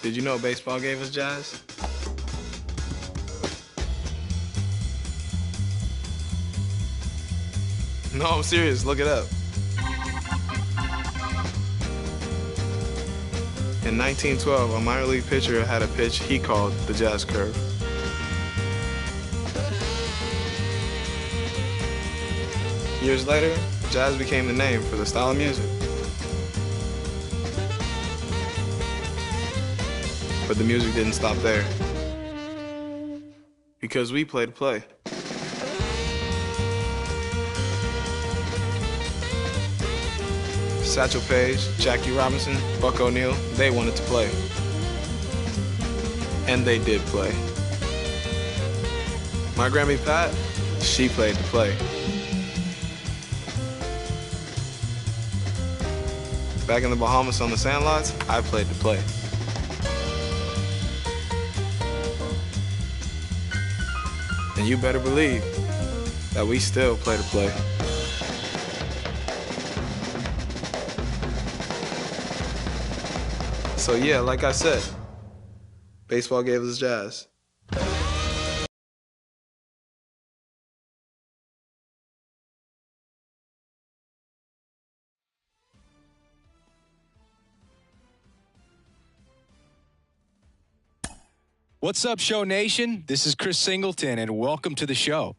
Did you know baseball gave us jazz? No, I'm serious. Look it up. In 1912, a minor league pitcher had a pitch he called the jazz curve. Years later, jazz became the name for the style of music. But the music didn't stop there. Because we play to play. Satchel Paige, Jackie Robinson, Buck O'Neil, they wanted to play. And they did play. My Grammy Pat, she played to play. Back in the Bahamas on the sandlots, I played to play. And you better believe that we still play to play. So yeah, like I said, baseball gave us jazz. What's up, Show Nation? This is Chris Singleton, and welcome to the show.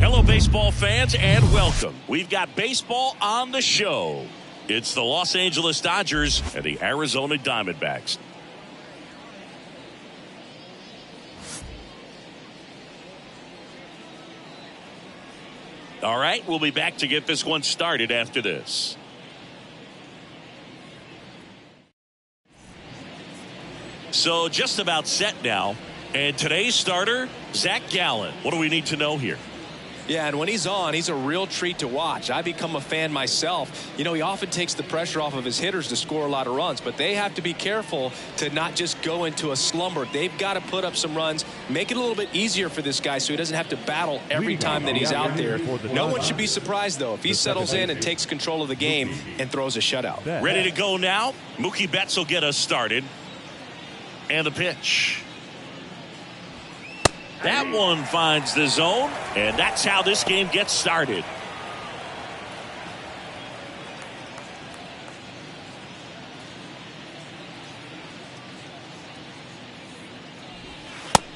Hello, baseball fans, and welcome. We've got baseball on the show. It's the Los Angeles Dodgers and the Arizona Diamondbacks. All right, we'll be back to get this one started after this. So just about set now. And today's starter, Zach Gallen. What do we need to know here? Yeah, and when he's on, he's a real treat to watch. I become a fan myself. You know, he often takes the pressure off of his hitters to score a lot of runs, but they have to be careful to not just go into a slumber. They've got to put up some runs, make it a little bit easier for this guy so he doesn't have to battle every time that he's out there. No one should be surprised, though, if he settles in and takes control of the game and throws a shutout. Ready to go now. Mookie Betts will get us started. And the pitch. That one finds the zone, and that's how this game gets started.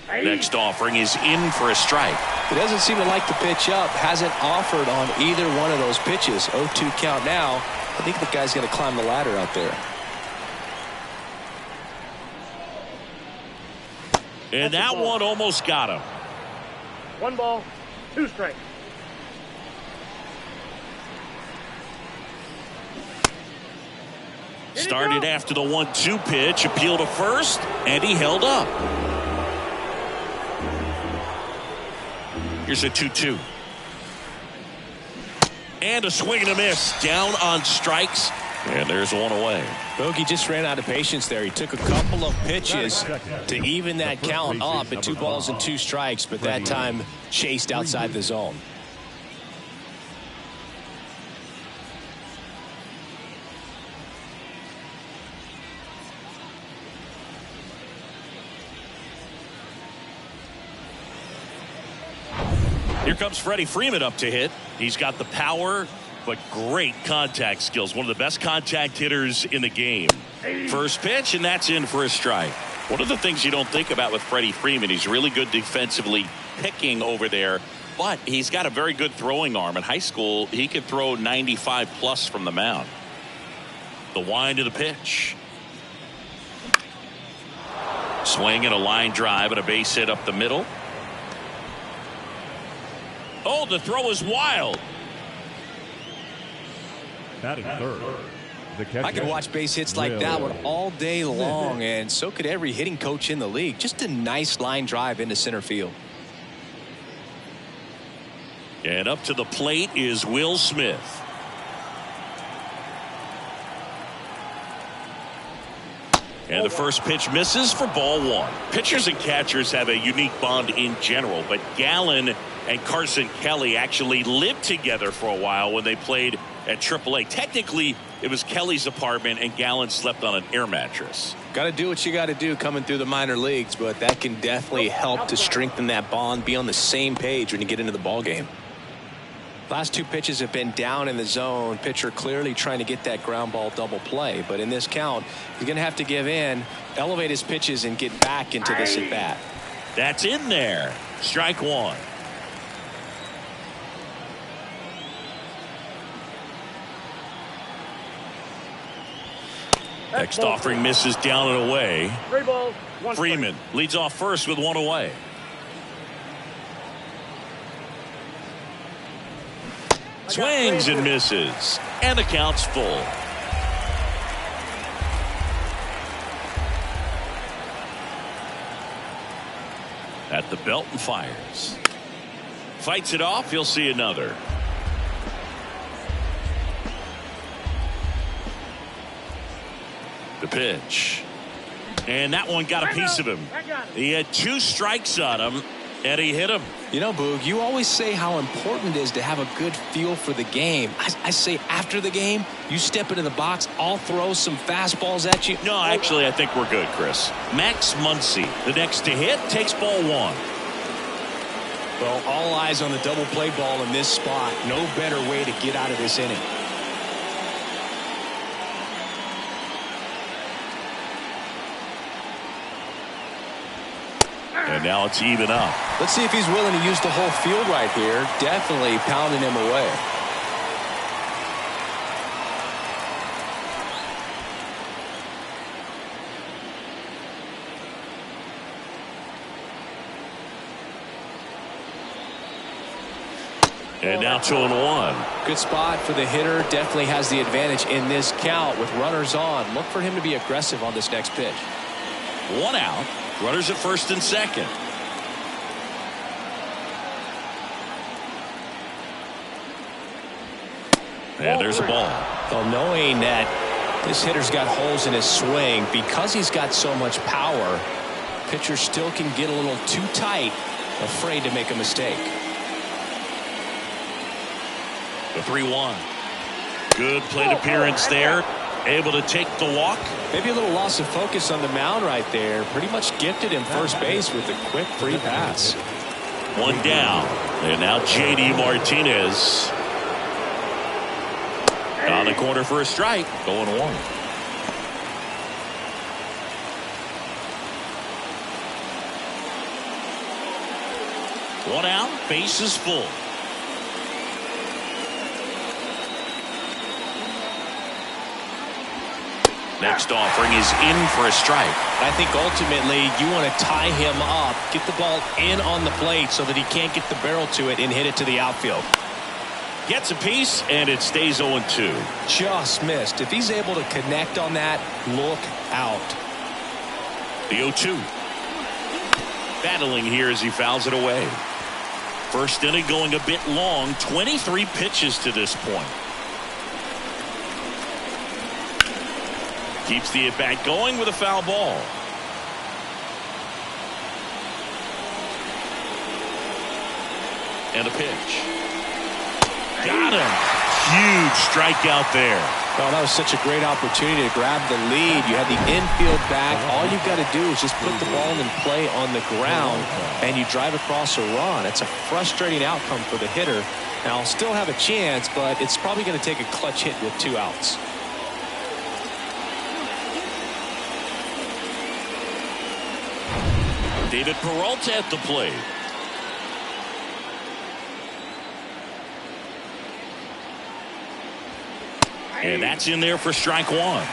Next offering is in for a strike. He doesn't seem to like the pitch up. Hasn't offered on either one of those pitches. 0-2 count now. I think the guy's going to climb the ladder out there. And that one almost got him. 1 ball, 2 strikes. Started after the 1-2 pitch, appeal to first, and he held up. Here's a 2-2. And a swing and a miss. Down on strikes. And there's one away. Bogey just ran out of patience there. He took a couple of pitches to even that count up at 2 balls and 2 strikes, but that time chased outside the zone. Here comes Freddie Freeman up to hit. He's got the power, but great contact skills. One of the best contact hitters in the game. First pitch, and that's in for a strike. One of the things you don't think about with Freddie Freeman, he's really good defensively picking over there, but he's got a very good throwing arm. In high school, he could throw 95 plus from the mound. The wind of the pitch. Swing and a line drive and a base hit up the middle. Oh, the throw is wild. Batting third. I could watch base hits like that one all day long, and so could every hitting coach in the league. Just a nice line drive into center field. And up to the plate is Will Smith. And the first pitch misses for ball one. Pitchers and catchers have a unique bond in general, but Gallen and Carson Kelly actually lived together for a while when they played at AAA. Technically, it was Kelly's apartment, and Gallen slept on an air mattress. Got to do what you got to do coming through the minor leagues, but that can definitely help to strengthen that bond, be on the same page when you get into the ball game. Last two pitches have been down in the zone. Pitcher clearly trying to get that ground ball double play, but in this count, he's going to have to give in, elevate his pitches, and get back into this at bat. That's in there. Strike one. Next offering misses down and away. 3 balls, 1 Freeman leads off first with one away. Swings and misses, and the count's full. At the belt and fires. Fights it off. He'll see another. The pitch. And that one got a piece of him. He had 2 strikes on him, and he hit him. You know, Boog, you always say how important it is to have a good feel for the game. I say after the game, you step into the box, I'll throw some fastballs at you. No, actually, I think we're good, Chris. Max Muncy, the next to hit, takes ball one. Well, all eyes on the double play ball in this spot. No better way to get out of this inning. And now it's even up. Let's see if he's willing to use the whole field right here. Definitely pounding him away. And now 2-1. Good spot for the hitter. Definitely has the advantage in this count with runners on. Look for him to be aggressive on this next pitch. 1 out. Runners at first and second. And there's a ball. Well, knowing that this hitter's got holes in his swing, because he's got so much power, pitcher still can get a little too tight, afraid to make a mistake. The 3-1. Good plate appearance there. Able to take the walk. Maybe a little loss of focus on the mound right there. Pretty much gifted him first base with a quick free pass. 1 down. And now J.D. Martinez on the corner for a strike. Going 1. One out. Base is full. Next offering is in for a strike. I think ultimately you want to tie him up, get the ball in on the plate so that he can't get the barrel to it and hit it to the outfield. Gets a piece, and it stays 0-2. Just missed. If he's able to connect on that, look out. The 0-2. Battling here as he fouls it away. First inning going a bit long. 23 pitches to this point. Keeps the at-bat going with a foul ball. And a pitch. Got him. Huge strikeout there. Well, that was such a great opportunity to grab the lead. You had the infield back. All you've got to do is just put the ball in play on the ground, and you drive across a run. It's a frustrating outcome for the hitter. Now, still have a chance, but it's probably going to take a clutch hit with 2 outs. David Peralta at the plate. And that's in there for strike 1. 0-1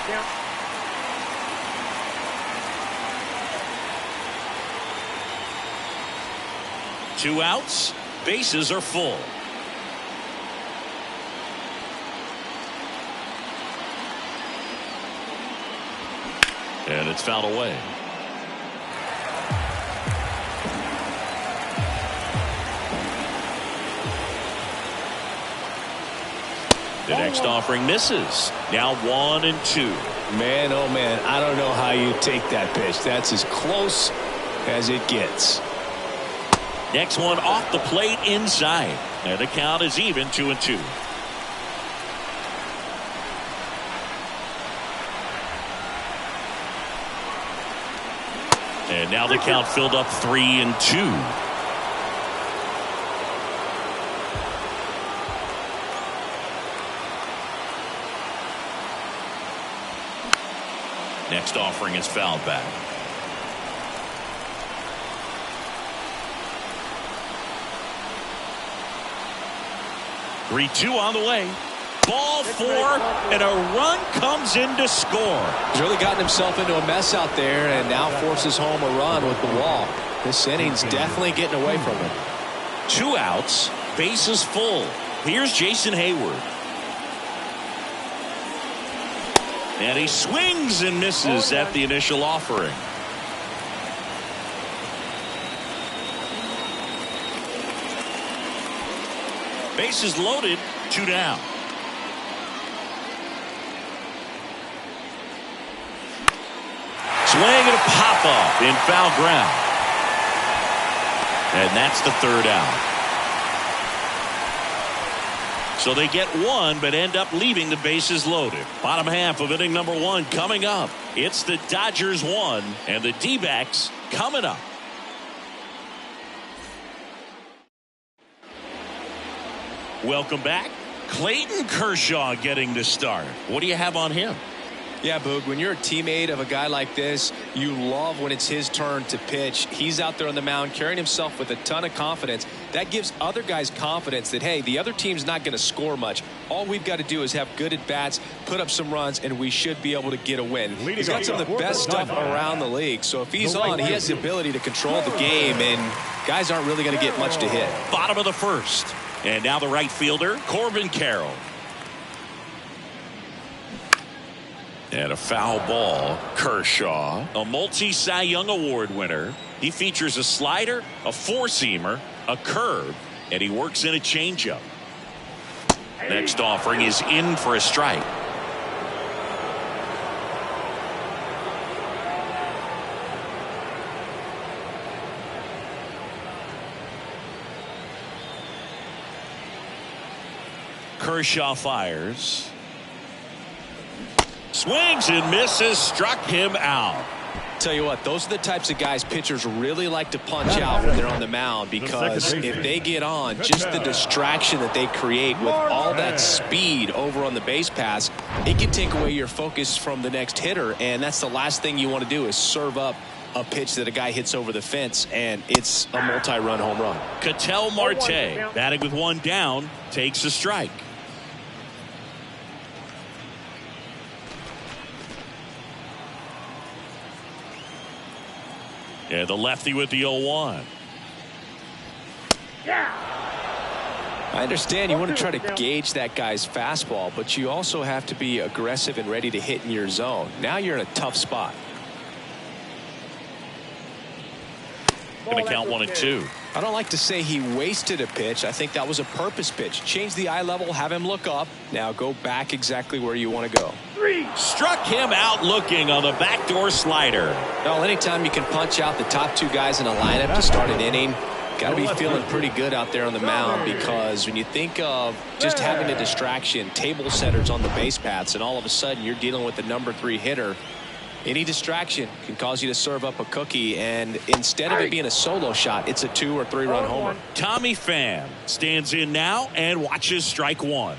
count. 2 outs. Bases are full. And it's fouled away. The next offering misses. Now 1-2. Man, oh man, I don't know how you take that pitch. That's as close as it gets. Next one off the plate inside. And the count is even 2-2. And now the count filled up 3-2. Next offering is fouled back. Three-two on the way. Ball four, and a run comes in to score. He's really gotten himself into a mess out there and now forces home a run with the walk. This inning's definitely getting away from him. 2 outs, bases full. Here's Jason Hayward. And he swings and misses at the initial offering. Bases loaded, 2 down. Swing and a pop-up in foul ground. And that's the 3rd out. So they get one, but end up leaving the bases loaded. Bottom half of inning number 1 coming up. It's the Dodgers 1 and the D-backs coming up. Welcome back. Clayton Kershaw getting the start. What do you have on him? Yeah, Boog, when you're a teammate of a guy like this, you love when it's his turn to pitch. He's out there on the mound carrying himself with a ton of confidence. That gives other guys confidence that, hey, the other team's not going to score much. All we've got to do is have good at-bats, put up some runs, and we should be able to get a win. He's got some of the best stuff around the league. So if he's on, he has the ability to control the game, and guys aren't really going to get much to hit. Bottom of the 1st. And now the right fielder, Corbin Carroll. And a foul ball. Kershaw, a multi-Cy Young Award winner. He features a slider, a four-seamer, a curve, and he works in a changeup. Next offering is in for a strike. Kershaw fires. Swings and misses, struck him out. Tell you what, those are the types of guys pitchers really like to punch out when they're on the mound, because if they get on, just the distraction that they create with all that speed over on the base pass, it can take away your focus from the next hitter, and that's the last thing you want to do is serve up a pitch that a guy hits over the fence, and it's a multi-run home run. Ketel Marte, batting with 1 down, takes a strike. Yeah, the lefty with the 0-1. I understand you want to try to gauge that guy's fastball, but you also have to be aggressive and ready to hit in your zone. Now you're in a tough spot. Going to count 1-2. I don't like to say he wasted a pitch. I think that was a purpose pitch. Change the eye level, have him look up. Now go back exactly where you want to go. Struck him out looking on the backdoor slider. Well, anytime you can punch out the top 2 guys in a lineup to start an inning, got to be feeling pretty good out there on the mound, because when you think of just having a distraction, table setters on the base paths, and all of a sudden you're dealing with the number 3 hitter, any distraction can cause you to serve up a cookie, and instead of it being a solo shot, it's a 2 or 3 run homer. Tommy Pham stands in now and watches strike 1.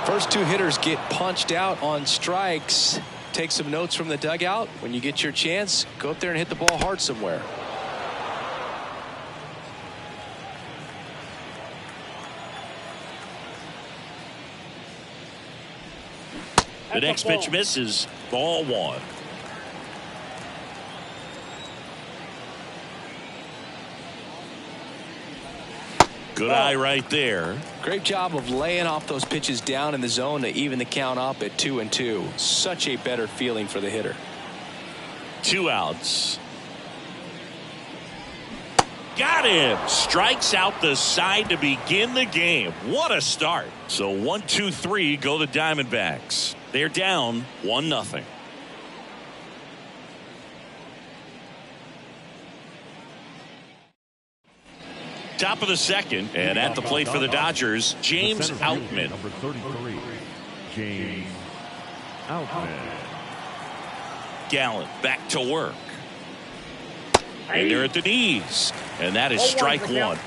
First 2 hitters get punched out on strikes. Take some notes from the dugout. When you get your chance, go up there and hit the ball hard somewhere. The next pitch misses. Ball one. Good eye right there. Great job of laying off those pitches down in the zone to even the count up at 2-2. Such a better feeling for the hitter. 2 outs. Got him. Strikes out the side to begin the game. What a start. So 1-2-3 go the Diamondbacks. They're down 1-0. Top of the second, and at the plate for the Dodgers, James Outman. Number 33, James Outman. Gallen back to work. And they're at the knees. And that is strike one.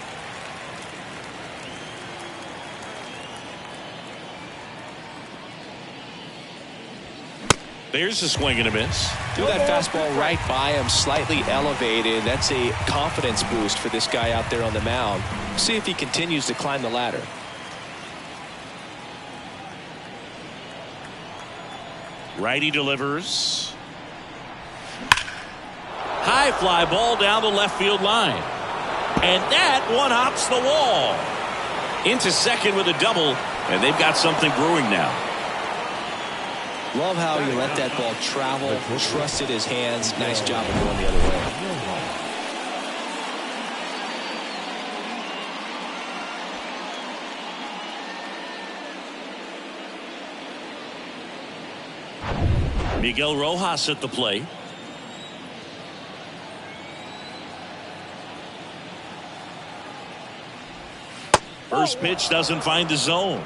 There's a swing and a miss. Threw that fastball right by him, slightly elevated. That's a confidence boost for this guy out there on the mound. See if he continues to climb the ladder. Righty delivers. High fly ball down the left field line. And that one hops the wall. Into second with a double. And they've got something brewing now. Love how he let that ball travel, trusted his hands. Nice job of going the other way. Miguel Rojas at the plate. First pitch doesn't find the zone.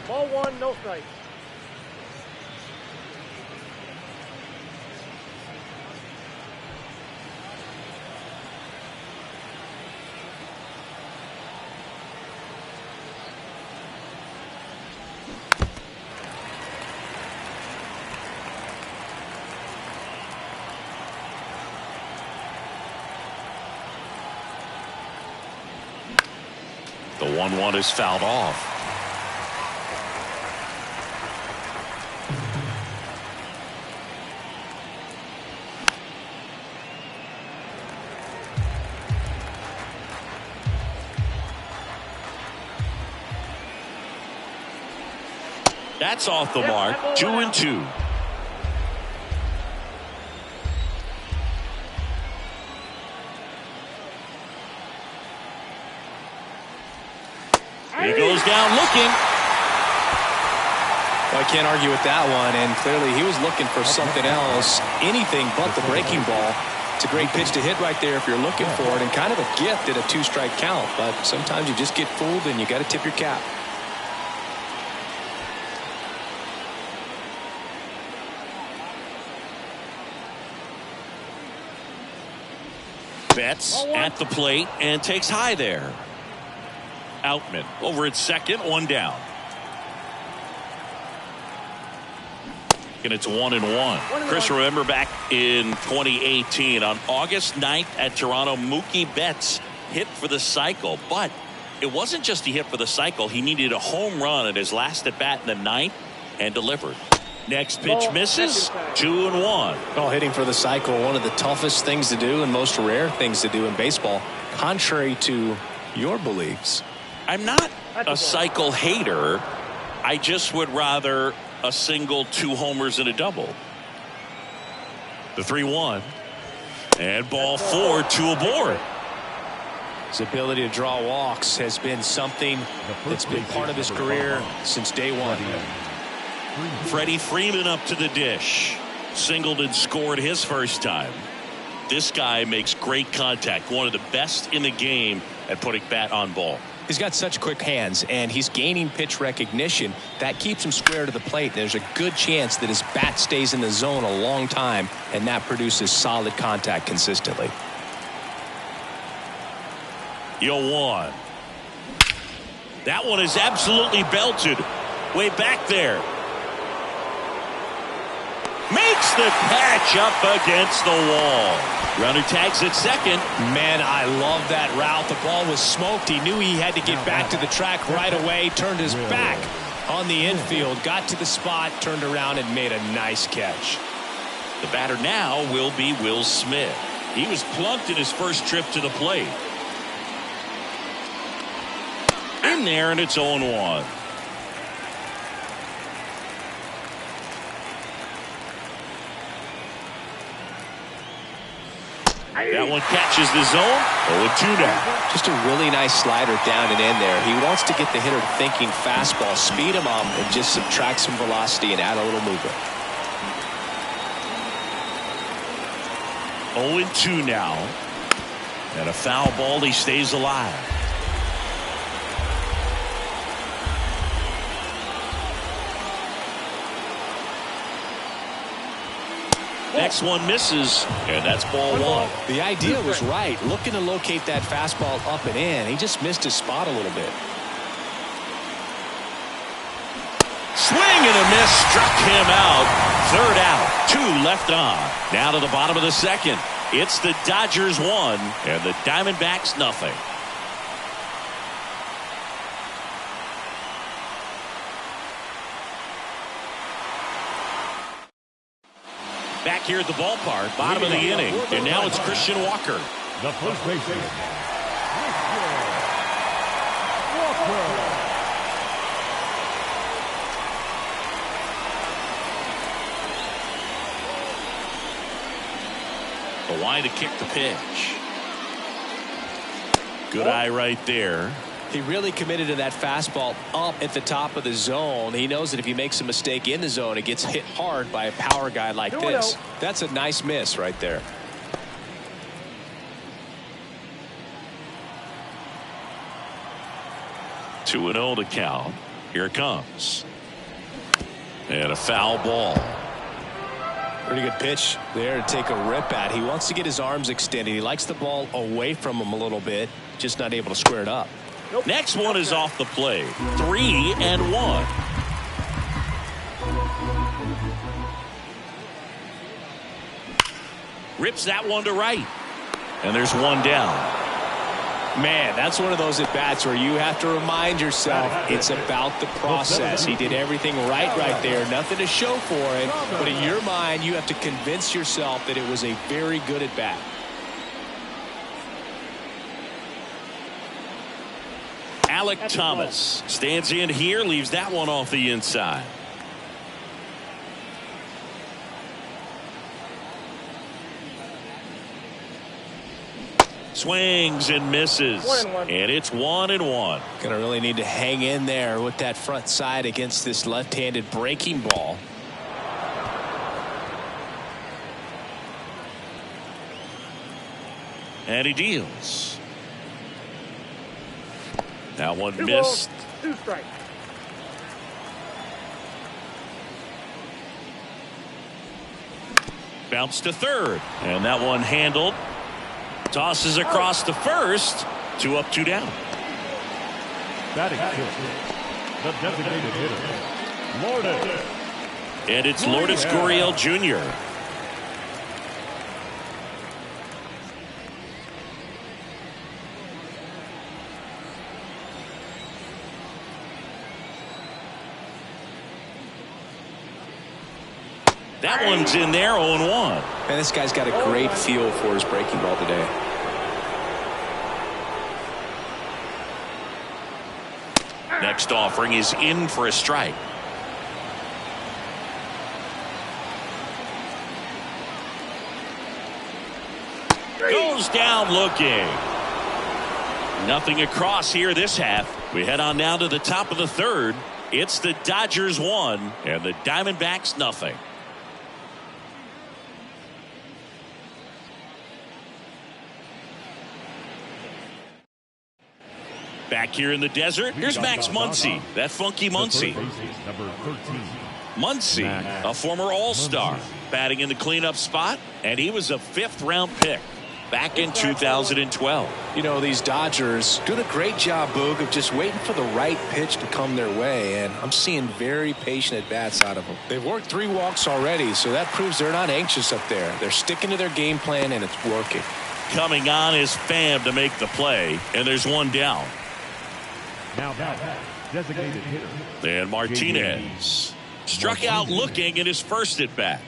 Ball one, no strike. The 1-1 is fouled off. That's off the mark. 2-2. He goes down looking. Well, I can't argue with that one, and clearly he was looking for something else, anything but the breaking ball. It's a great pitch to hit right there if you're looking for it, and kind of a gift at a 2-strike count, but sometimes you just get fooled and you got to tip your cap. Betts at the plate and takes high there. Outman over at second, 1 down. And it's 1-1. Chris, remember back in 2018 on August 9th at Toronto, Mookie Betts hit for the cycle, but it wasn't just he hit for the cycle. He needed a home run at his last at bat in the 9th and delivered. Next pitch misses. 2-1. Well, hitting for the cycle, one of the toughest things to do and most rare things to do in baseball, contrary to your beliefs. I'm not a cycle hater. I just would rather a single, 2 homers and a double. The 3-1 and ball 4, 2 aboard. His ability to draw walks has been something that's been part of his career since day one. Freddie Freeman up to the dish. Singled and scored his first time. This guy makes great contact. One of the best in the game at putting bat on ball. He's got such quick hands, and he's gaining pitch recognition. That keeps him square to the plate. There's a good chance that his bat stays in the zone a long time, and that produces solid contact consistently. 0-1. That one is absolutely belted. Way back there. Makes the catch up against the wall. Runner tags at second. Man, I love that route. The ball was smoked. He knew he had to get back to the track right away. Turned his back On the infield, got to the spot, turned around and made a nice catch. The batter now will be Will Smith. He was plunked in his first trip to the plate. In there, and it's 0-1. That one catches the zone. 0-2 now. Just a really nice slider down and in there. He wants to get the hitter thinking fastball, speed him up, and just subtract some velocity and add a little movement. 0-2 now. And a foul ball. He stays alive. Next one misses, and that's ball one. The idea was right. Looking to locate that fastball up and in. He just missed his spot a little bit. Swing and a miss. Struck him out. Third out. 2 left on. Now to the bottom of the second. It's the Dodgers 1 and the Diamondbacks nothing. Back here at the ballpark, bottom of the inning, and now it's Christian Walker. The first baseman, Walker. The line to kick the pitch. Good eye right there. He really committed to that fastball up at the top of the zone. He knows that if he makes a mistake in the zone, it gets hit hard by a power guy like this. That's a nice miss right there. Two and 0 to count. Here it comes. And a foul ball. Pretty good pitch there to take a rip at. He wants to get his arms extended. He likes the ball away from him a little bit, just not able to square it up. Next one is off the plate. 3-1. Rips that one to right. And there's one down. Man, that's one of those at-bats where you have to remind yourself it's about the process. He did everything right there. Nothing to show for it. But in your mind, you have to convince yourself that it was a very good at-bat. Alec Thomas stands in here, leaves that one off the inside. Swings and misses. And it's 1-1. Gonna really need to hang in there with that front side against this left-handed breaking ball. And he deals. That one missed. 2 strikes. Bounce to third. And that one handled. Tosses across to first. 2 up, 2 down. Batting fifth, the designated hitter, Lourdes. And it's Lourdes Gurriel Jr. That one's in there, 0-1. Man, this guy's got a great feel for his breaking ball today. Next offering is in for a strike. Goes down looking. Nothing across here this half. We head on now to the top of the third. It's the Dodgers 1 and the Diamondbacks nothing. Back here in the desert, here's Max Muncy, that funky Muncy. Number 13. Muncy, a former All-Star, batting in the cleanup spot, and he was a 5th-round pick back in 2012. You know, these Dodgers doing a great job, Boog, of just waiting for the right pitch to come their way, and I'm seeing very patient at-bats out of them. They've worked 3 walks already, so that proves they're not anxious up there. They're sticking to their game plan, and it's working. Coming on is Pham to make the play, and there's one down. Now Designated hitter. And Martinez struck out looking in his first at bat.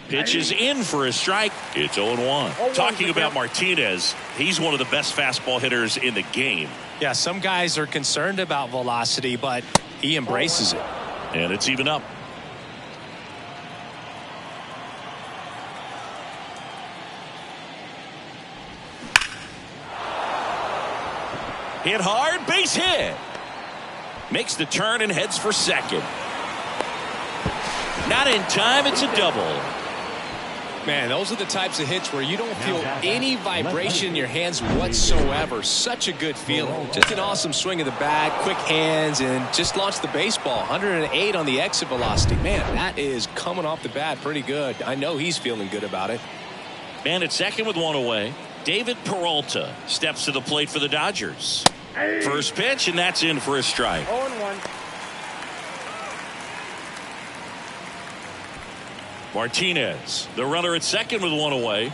Pitch is in for a strike. It's 0-1. Talking about Martinez, he's one of the best fastball hitters in the game. Yeah, some guys are concerned about velocity, but he embraces it. And it's even up. Hit hard, base hit. Makes the turn and heads for second. Not in time, it's a double. Man, those are the types of hits where you don't feel any vibration in your hands whatsoever. Such a good feeling. Just an awesome swing of the bat, quick hands, and just launched the baseball. 108 on the exit velocity. Man, that is coming off the bat pretty good. I know he's feeling good about it. Man at second with one away. David Peralta steps to the plate for the Dodgers. First pitch, and that's in for a strike. 0-1. Martinez, the runner at second with one away.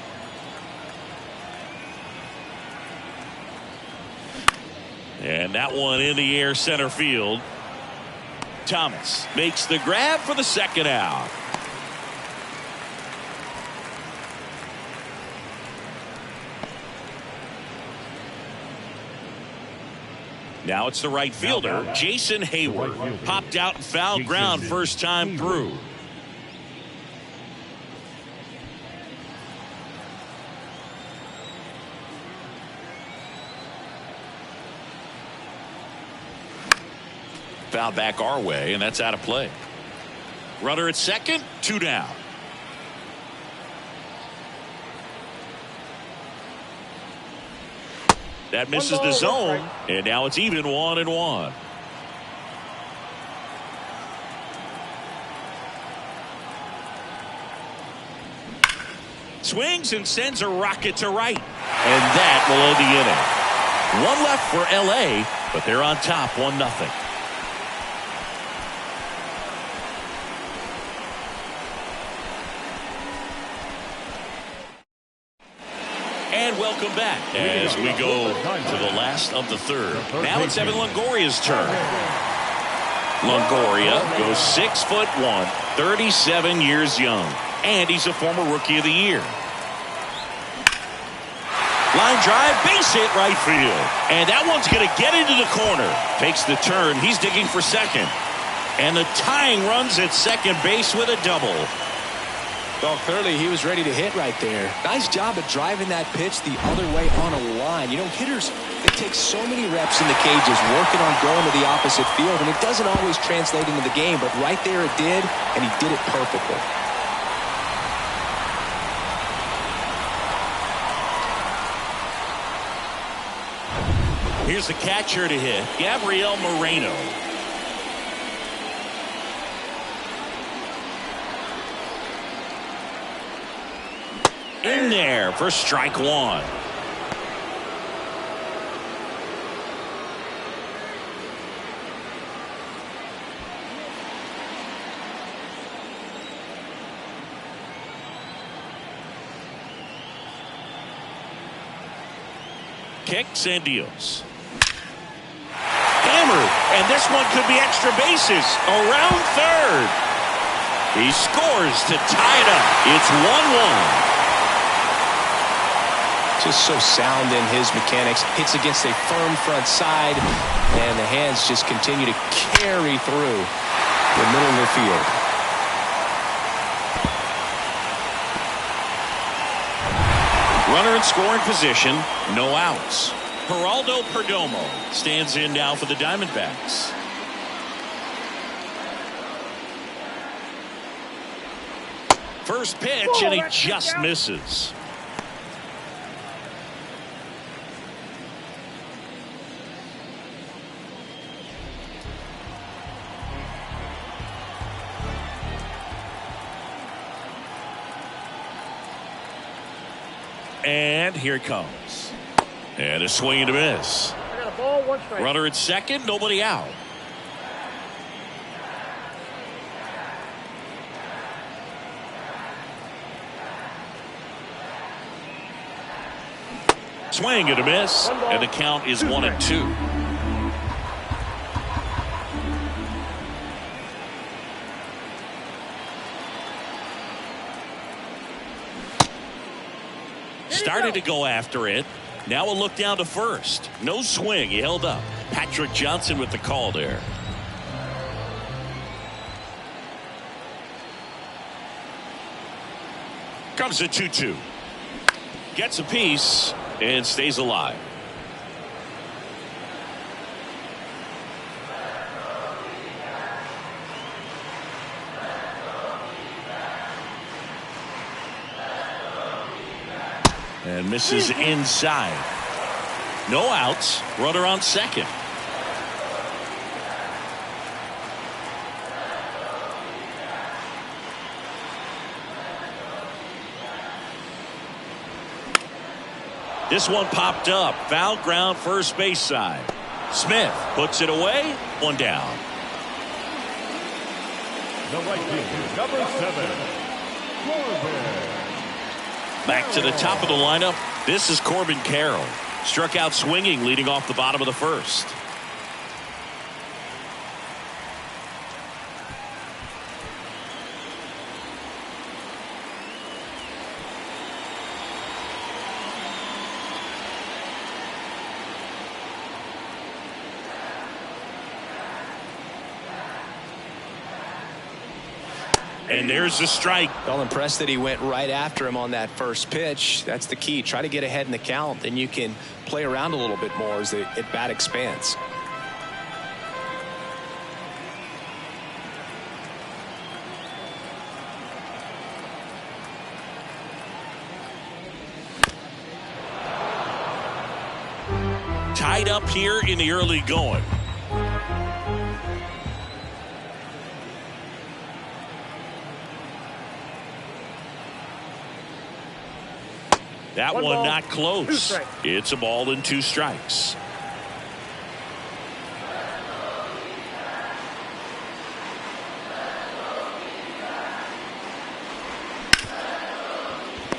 And that one in the air center field. Thomas makes the grab for the second out. Now it's the right fielder, Jason Hayward. Popped out and foul ground first time through. Foul back our way, and that's out of play. Runner at second, 2 down. That misses the zone, and now it's even 1-1. Swings and sends a rocket to right, and that will end the inning. One left for LA, but they're on top 1-0. And welcome back as we go to the last of the third. Now it's Evan Longoria's turn. Longoria goes 6'1", 37 years young, and he's a former Rookie of the Year. Line drive, base hit right field, and that one's going to get into the corner. Takes the turn. He's digging for second, and the tying runs at second base with a double. Well, clearly he was ready to hit right there. Nice job of driving that pitch the other way on a line. You know, hitters, it takes so many reps in the cages working on going to the opposite field, and it doesn't always translate into the game, but right there it did, and he did it perfectly. Here's the catcher to hit, Gabriel Moreno. In there for strike one. Kicks and deals. Hammered, and this one could be extra bases around third. He scores to tie it up. It's 1-1. Just so sound in his mechanics. Hits against a firm front side, and the hands just continue to carry through the middle of the field. Runner in scoring position, no outs. Geraldo Perdomo stands in now for the Diamondbacks. First pitch, and he just misses. And here it comes. And a swing and a miss. I got a ball, 1 strike. Runner at second, nobody out. Swing and a miss, and the count is 1-2. Started to go after it. Now a look down to first. No swing. He held up. Patrick Johnson with the call there. Comes a 2-2. Gets a piece and stays alive. And misses inside. No outs. Runner on second. This one popped up. Foul ground first base side. Smith puts it away. One down. The right fielder, number 7, Corbin. Back to the top of the lineup. This is Corbin Carroll. Struck out swinging leading off the bottom of the first. And there's the strike. Well, impressed that he went right after him on that first pitch. That's the key. Try to get ahead in the count. Then you can play around a little bit more as the at bat expands. Tied up here in the early going. That one not close. It's a ball and 2 strikes.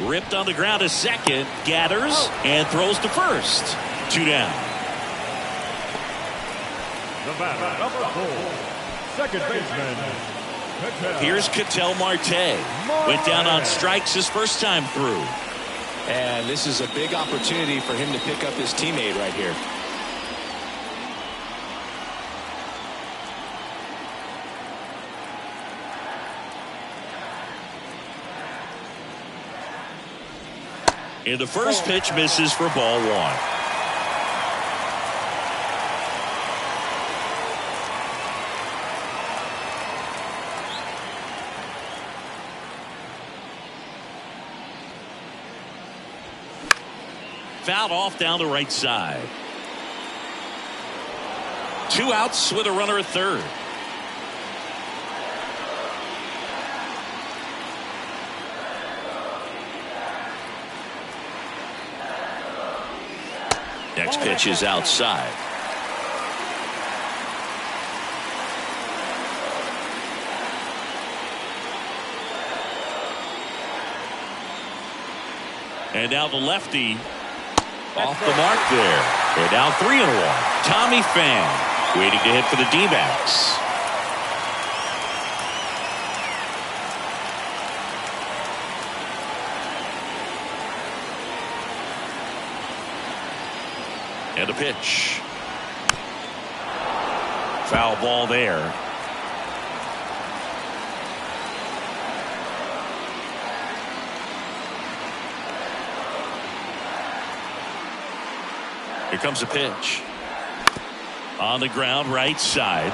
Ripped on the ground to second. Gathers and throws to first. 2 down. The batter, number 4, second baseman. Here's Ketel Marte. Went down on strikes his first time through. And this is a big opportunity for him to pick up his teammate right here. And the first pitch misses for ball 1. Fouled off down the right side. 2 outs with a runner at third. Next pitch is outside. And now the lefty. Off the mark there. They're down 3-1. Tommy Pham waiting to hit for the D-backs. And a pitch. Foul ball there. Here comes a pitch. On the ground, right side.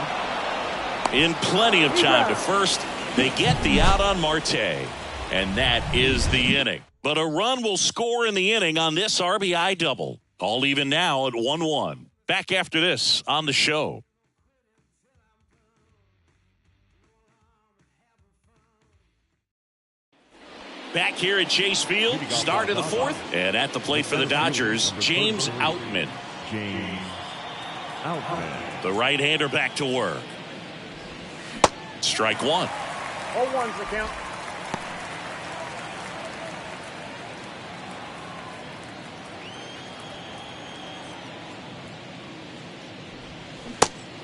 In plenty of time to first. They get the out on Marte. And that is the inning. But a run will score in the inning on this RBI double. All even now at 1-1. Back after this on the show. Back here at Chase Field, start of the 4th, and at the plate for the Dodgers, James Outman. The right-hander back to work. Strike 1. 0-1's the count.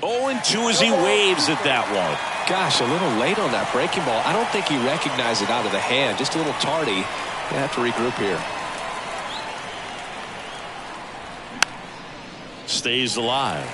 0-2 as he waves at that one. Gosh, a little late on that breaking ball. I don't think he recognized it out of the hand. Just a little tardy. You have to regroup here. Stays alive.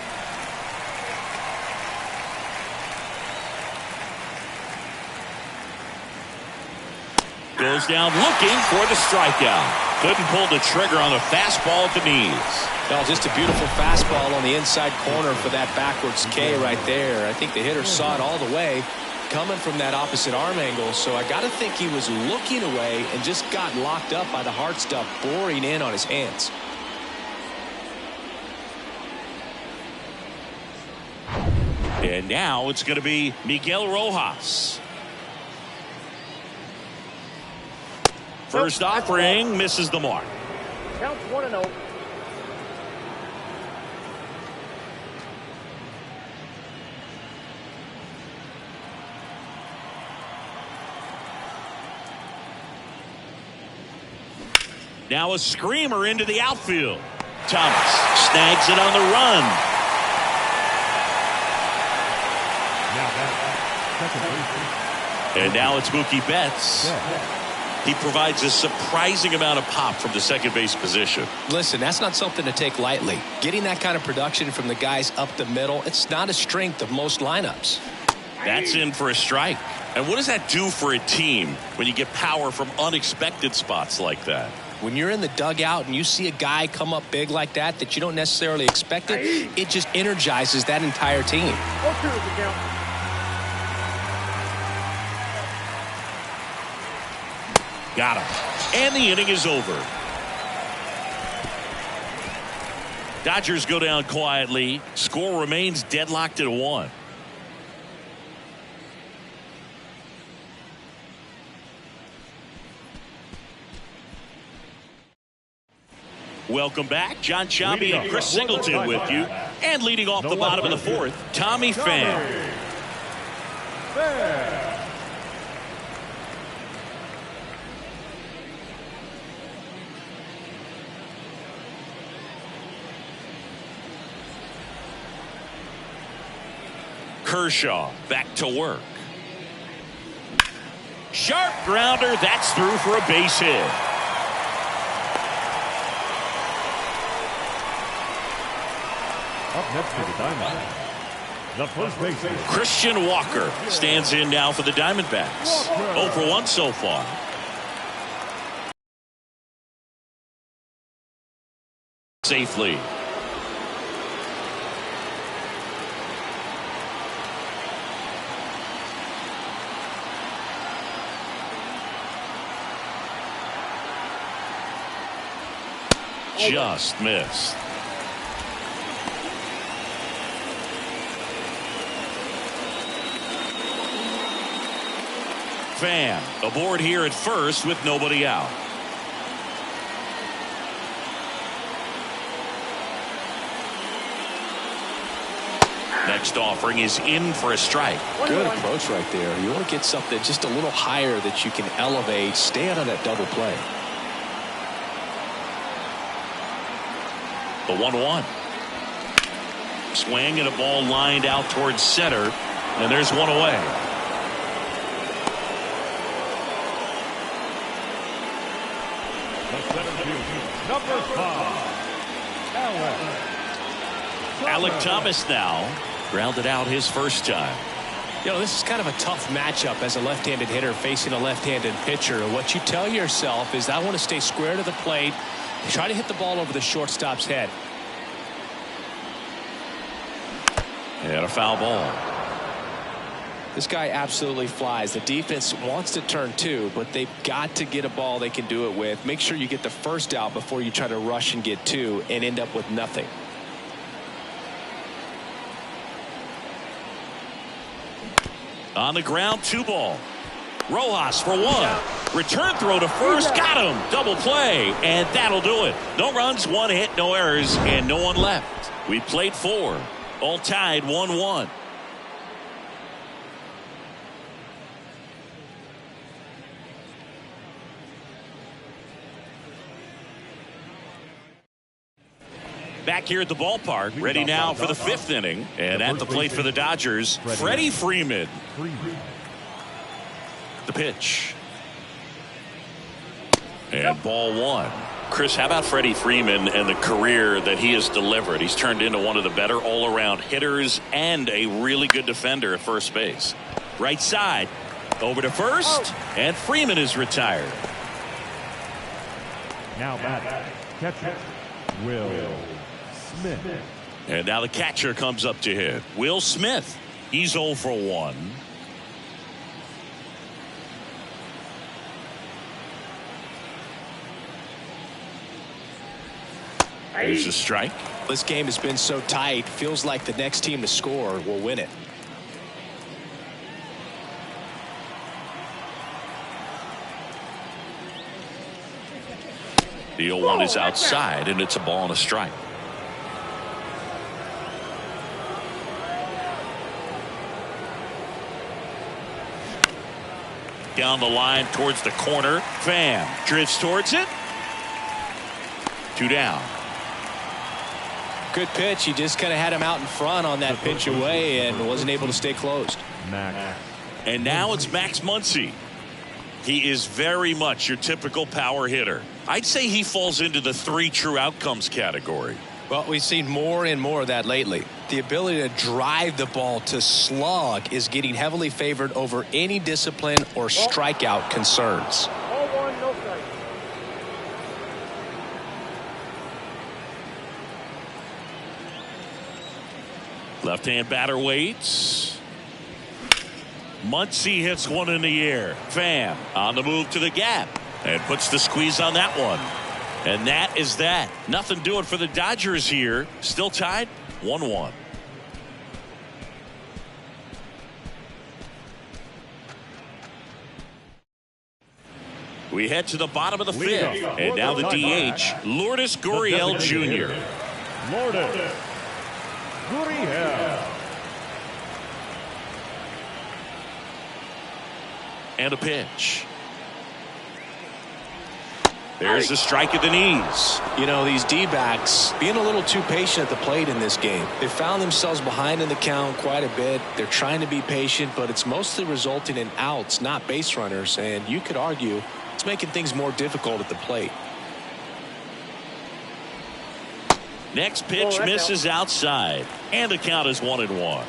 Goes down looking for the strikeout. Couldn't pull the trigger on the fastball at the knees. Well, just a beautiful fastball on the inside corner for that backwards K right there. I think the hitter saw it all the way coming from that opposite arm angle. So I got to think he was looking away and just got locked up by the hard stuff boring in on his hands. And now it's going to be Miguel Rojas. First offering misses the mark. Counts 1-0. Now a screamer into the outfield. Thomas snags it on the run. And now it's Mookie Betts. He provides a surprising amount of pop from the second base position. Listen, that's not something to take lightly. Getting that kind of production from the guys up the middle, it's not a strength of most lineups. That's in for a strike. And what does that do for a team when you get power from unexpected spots like that? When you're in the dugout and you see a guy come up big like that you don't necessarily expect it just energizes that entire team. 0-2 is the count. Got him. And the inning is over. Dodgers go down quietly. Score remains deadlocked at 1. Welcome back. John Sciambi and Chris Singleton with you. And leading off the bottom of the fourth, Tommy Pham. Kershaw back to work. Sharp grounder. That's through for a base hit. Up next for the Diamondbacks, the first baseman, Christian Walker stands in now for the Diamondbacks. 0 for 1 so far. Safely. Just missed. Pham aboard here at first with nobody out. Next offering is in for a strike. Good approach right there. You want to get something just a little higher that you can elevate. Stay out of that double play. The 1-1. Swing and a ball lined out towards center. And there's one away. the center field, number 5, Alec Thomas now grounded out his first time. You know, this is kind of a tough matchup as a left-handed hitter facing a left-handed pitcher. What you tell yourself is I want to stay square to the plate, try to hit the ball over the shortstop's head. And a foul ball. This guy absolutely flies. The defense wants to turn 2, but they've got to get a ball they can do it with. Make sure you get the first out before you try to rush and get 2 and end up with nothing. On the ground, 2 ball. Rojas for 1. Return throw to first. Got him. Double play. And that'll do it. No runs, 1 hit, no errors, and no one left. We played 4. All tied 1-1. Back here at the ballpark, ready now for the 5th inning. And at the plate for the Dodgers, Freddie Freeman. The pitch. And ball 1. Chris, how about Freddie Freeman and the career that he has delivered? He's turned into one of the better all-around hitters and a really good defender at first base. Right side. Over to first. And Freeman is retired. Now back. Catcher, Will Smith. And now the catcher comes up to hit. Will Smith. He's 0 for 1. There's a strike. This game has been so tight. Feels like the next team to score will win it. The 0-1 is outside, and it's a ball and a strike. Down the line towards the corner. Pham drifts towards it. 2 down. Good pitch. He just kind of had him out in front on that pitch away and wasn't able to stay closed. Max. And now it's Max Muncy. He is very much your typical power hitter. I'd say he falls into the 3 true outcomes category. Well, we've seen more and more of that lately. The ability to drive the ball to slug is getting heavily favored over any discipline or strikeout concerns. 0-1, no strike. Left-hand batter waits. Muncy hits one in the air. Pham on the move to the gap and puts the squeeze on that one. And that is that. Nothing doing for the Dodgers here. Still tied 1-1. We head to the bottom of the 5th. And now the DH, Lourdes Gurriel Jr. Lourdes Gurriel. And a pitch. There's a strike at the knees. You know, these D-backs being a little too patient at the plate in this game. They found themselves behind in the count quite a bit. They're trying to be patient, but it's mostly resulting in outs, not base runners. And you could argue it's making things more difficult at the plate. Next pitch misses outside. And the count is 1-1.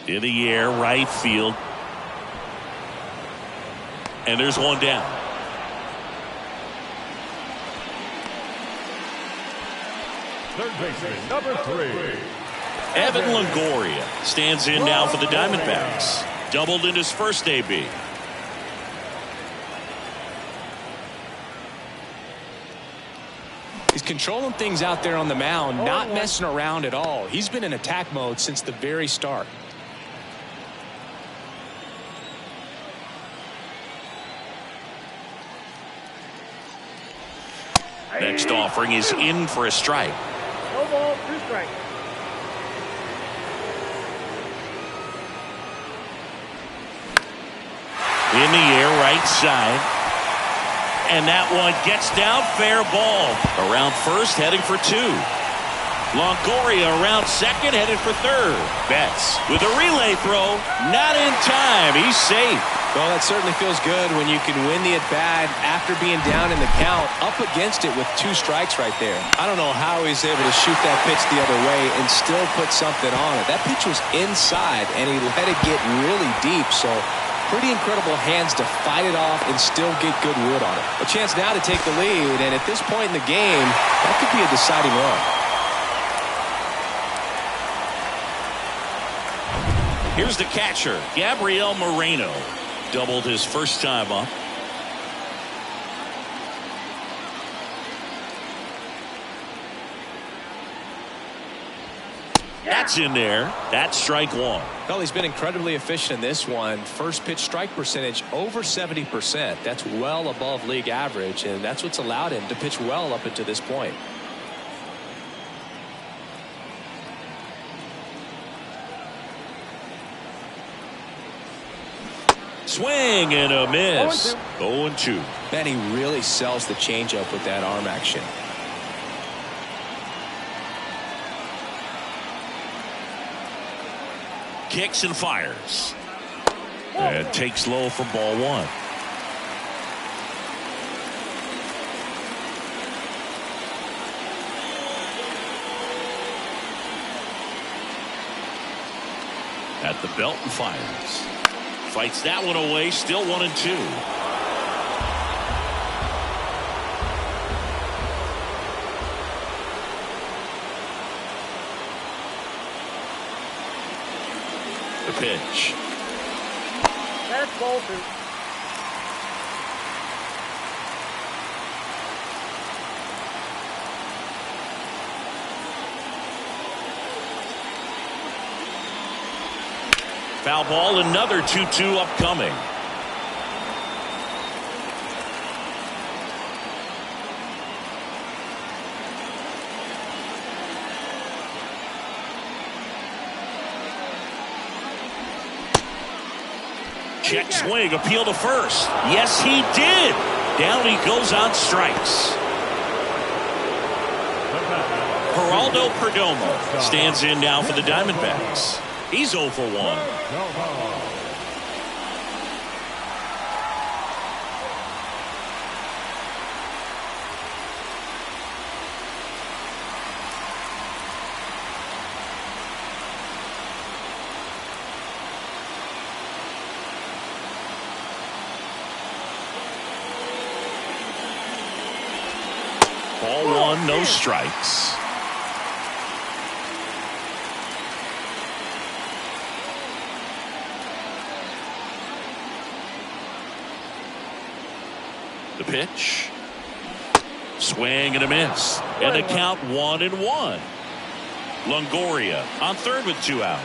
In the air, right field. And there's one down. Third baseman, number 3. Evan Longoria stands in now for the Diamondbacks. Doubled in his first AB. He's controlling things out there on the mound, not messing around at all. He's been in attack mode since the very start. Next offering is in for a strike. No ball, 2 strikes. In the air, right side. And that one gets down, fair ball. Around first, heading for 2. Longoria around second, headed for third. Betts with a relay throw, not in time. He's safe. Well, that certainly feels good when you can win the at-bat after being down in the count, up against it with 2 strikes right there. I don't know how he's able to shoot that pitch the other way and still put something on it. That pitch was inside, and he let it get really deep, so pretty incredible hands to fight it off and still get good wood on it. A chance now to take the lead, and at this point in the game, that could be a deciding run. Here's the catcher, Gabriel Moreno. Doubled his first time up. That's in there. That's strike 1. Well, he's been incredibly efficient in this one. First pitch strike percentage over 70%. That's well above league average, and that's what's allowed him to pitch well up until this point. Swing and a miss. 0-2. Man, he really sells the changeup with that arm action. Kicks and fires. And takes low for ball one. At the belt and fires. Fights that one away. Still 1-2. The pitch. That's ball two. Foul ball, another 2-2 upcoming. Check swing, appeal to first. Yes, he did. Down he goes on strikes. Geraldo Perdomo stands in now for the Diamondbacks. He's 0 for 1. Ball one, no strikes. The pitch. Swing and a miss. And the count 1-1. Longoria on third with 2 out.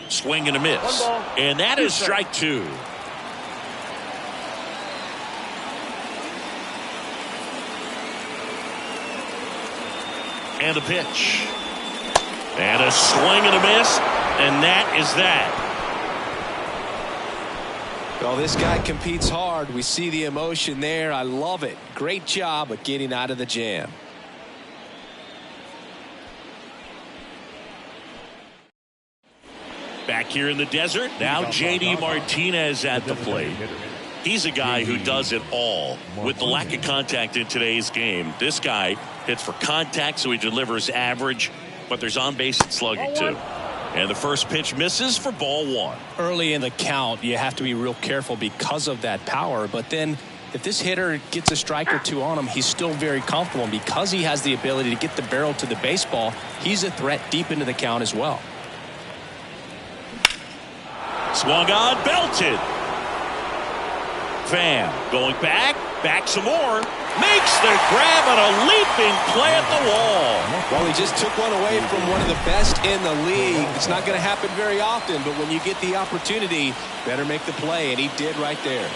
Swing and a miss. And that is strike 2. And the pitch. And a swing and a miss, and that is that. Well, this guy competes hard. We see the emotion there. I love it. Great job of getting out of the jam. Back here in the desert, now JD Martinez at the plate. He's a guy who does it all. With the lack of contact in today's game, this guy hits for contact, so he delivers average, but there's on base and slugging too. And the first pitch misses for ball one. Early in the count, you have to be real careful because of that power. But then if this hitter gets a strike or two on him, he's still very comfortable. And because he has the ability to get the barrel to the baseball, he's a threat deep into the count as well. Swung on, belted. Pham going back some more. Makes the grab on a leaping play at the wall. Well, he just took one away from one of the best in the league. It's not going to happen very often, but when you get the opportunity, better make the play, and he did right there.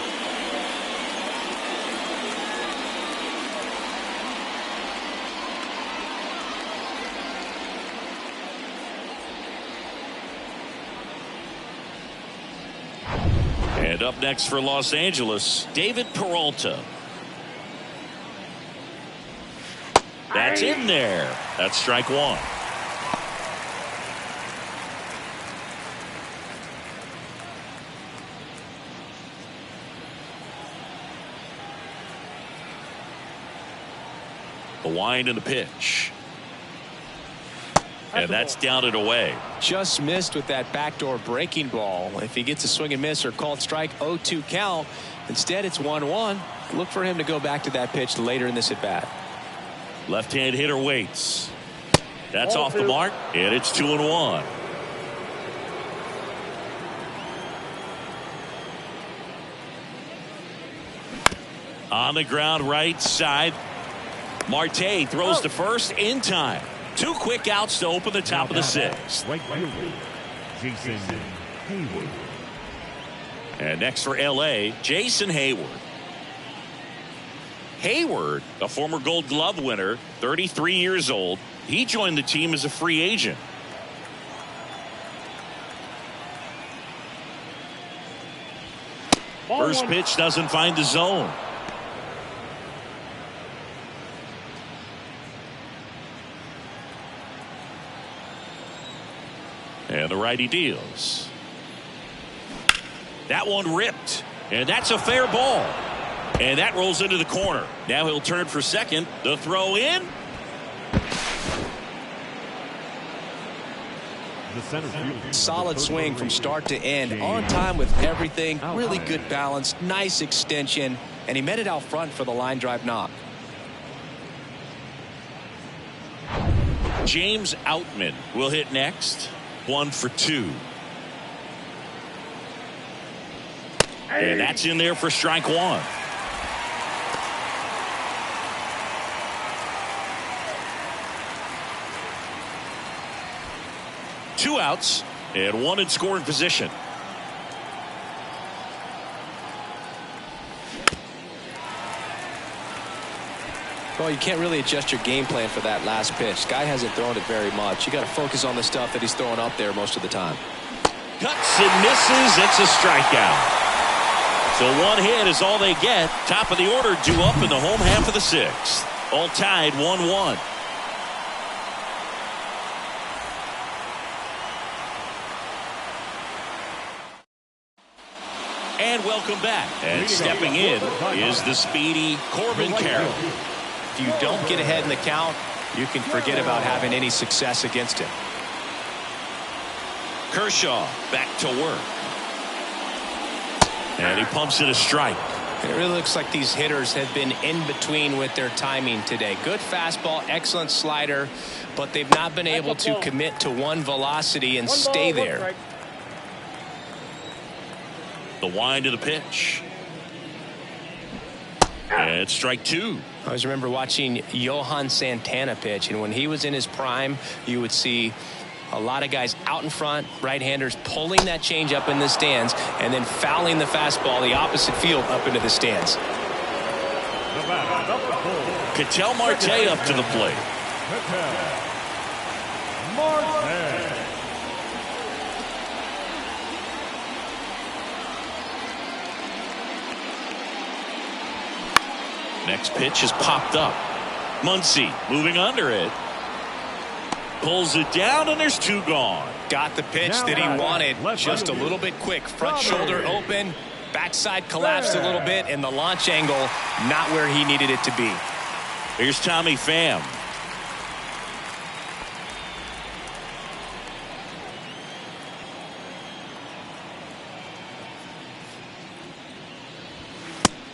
And up next for Los Angeles, David Peralta. That's in there. That's strike one. The wind and the pitch. And that's down and away. Just missed with that backdoor breaking ball. If he gets a swing and miss or called strike, 0-2 count. Instead, it's 1-1. Look for him to go back to that pitch later in this at bat. Left-hand hitter waits. That's off the mark, and it's 2-1. On the ground right side. Marte throws to first in time. 2 quick outs to open the top of the 6th. Jason Hayward. And next for LA, Jason Hayward. Hayward, a former Gold Glove winner, 33 years old, He joined the team as a free agent. First pitch doesn't find the zone. And the righty deals. That one ripped. And that's a fair ball. And that rolls into the corner. Now he'll turn for second. The throw in. Solid swing from start to end. On time with everything. Really good balance. Nice extension. And he met it out front for the line drive knock. James Outman will hit next. 1 for 2. And that's in there for strike 1. Two outs and one in scoring position. Well, you can't really adjust your game plan for that last pitch. Guy hasn't thrown it very much. You got to focus on the stuff that he's throwing up there most of the time. Cuts and misses. It's a strikeout. So one hit is all they get. Top of the order due up in the home half of the 6th. All tied 1-1. And welcome back. And stepping in is the speedy Corbin Carroll. If you don't get ahead in the count, you can forget about having any success against him. Kershaw back to work. And he pumps in a strike. And it really looks like these hitters have been in between with their timing today. Good fastball, excellent slider, but they've not been able to commit to one velocity and stay there. The wind of the pitch. And it's strike 2. I always remember watching Johan Santana pitch, and when he was in his prime, you would see a lot of guys out in front, right-handers pulling that change up in the stands and then fouling the fastball the opposite field up into the stands. Ketel Marte up to the plate. Next pitch is popped up. Muncy moving under it. Pulls it down, and there's 2 gone. Got the pitch that he wanted, just a little bit quick. Front shoulder open, backside collapsed a little bit, and the launch angle not where he needed it to be. Here's Tommy Pham.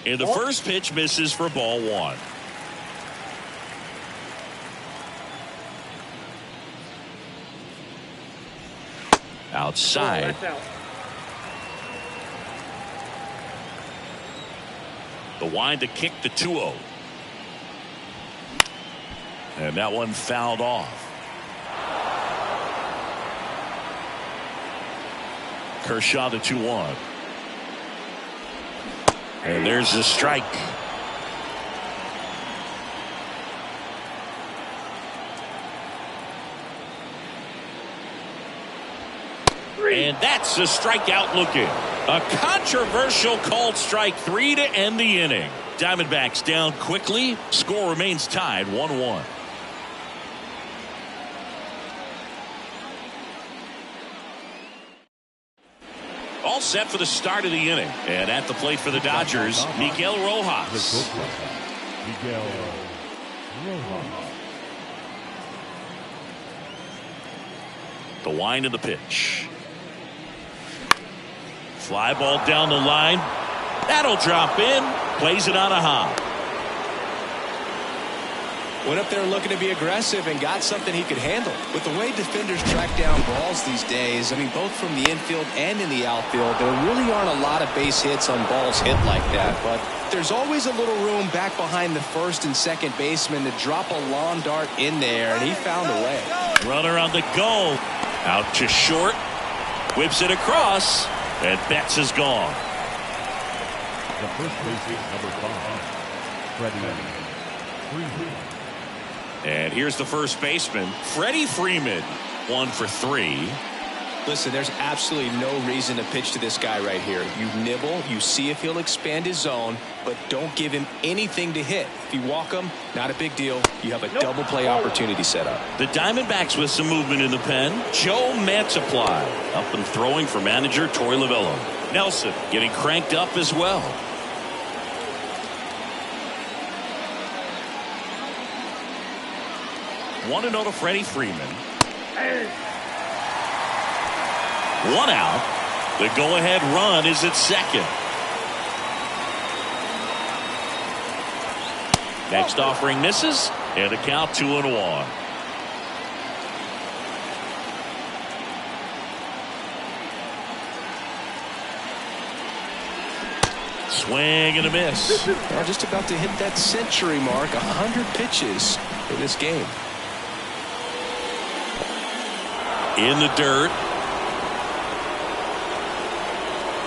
And the first pitch misses for ball 1. Outside. The wind to kick the 2-0. And that one fouled off. Kershaw the 2-1. And there's the strike. And that's a strikeout looking. A controversial called strike 3 to end the inning. Diamondbacks down quickly. Score remains tied 1-1. All set for the start of the inning. And at the plate for the Dodgers, Miguel Rojas. The wind of the pitch. Fly ball down the line. That'll drop in. Plays it on a hop. Went up there looking to be aggressive and got something he could handle. With the way defenders track down balls these days, I mean, both from the infield and in the outfield, there really aren't a lot of base hits on balls hit like that. But there's always a little room back behind the first and second baseman to drop a lawn dart in there, and he found a way. Runner on the go. Out to short. Whips it across. And Betts is gone. The first baseman, number 5, Freddie. And here's the first baseman, Freddie Freeman, 1 for 3. Listen, there's absolutely no reason to pitch to this guy right here. You nibble, you see if he'll expand his zone, but don't give him anything to hit. If you walk him, not a big deal. You have a double play opportunity set up. The Diamondbacks with some movement in the pen. Joe Mantiply up and throwing for manager Torey Lovullo. Nelson getting cranked up as well. One to to Freddie Freeman. 1 out. The go-ahead run is at second. Next offering misses, and the count 2-1. Swing and a miss. Well, just about to hit that century mark. 100 pitches for this game. In the dirt.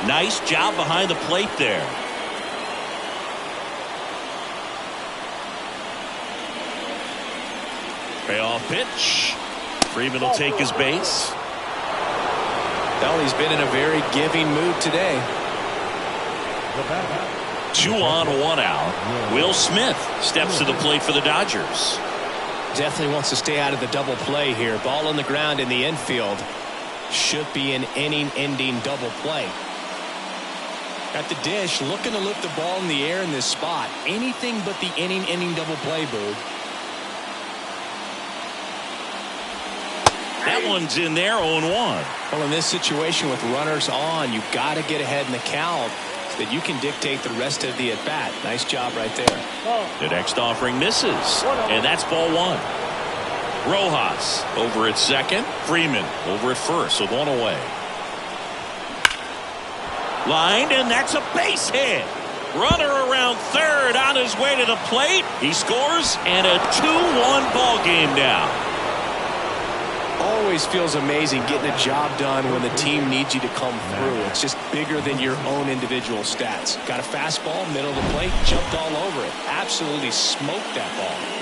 Nice job behind the plate there. Payoff pitch. Freeman will take his base. Well, he's been in a very giving mood today. 2 on, 1 out. Will Smith steps to the plate for the Dodgers. Definitely wants to stay out of the double play here. Ball on the ground in the infield. Should be an inning-ending double play. At the dish, looking to lift the ball in the air in this spot. Anything but the inning-ending double play, Boog. That one's in there, 0-1. Well, in this situation with runners on, you've got to get ahead in the count so that you can dictate the rest of the at-bat. Nice job right there. The next offering misses, and that's ball 1. Rojas over at second. Freeman over at first with 1 away. Lined, and that's a base hit. Runner around third on his way to the plate. He scores, and a 2-1 ball game now. Always feels amazing getting a job done when the team needs you to come through. It's just bigger than your own individual stats. Got a fastball, middle of the plate, jumped all over it. Absolutely smoked that ball.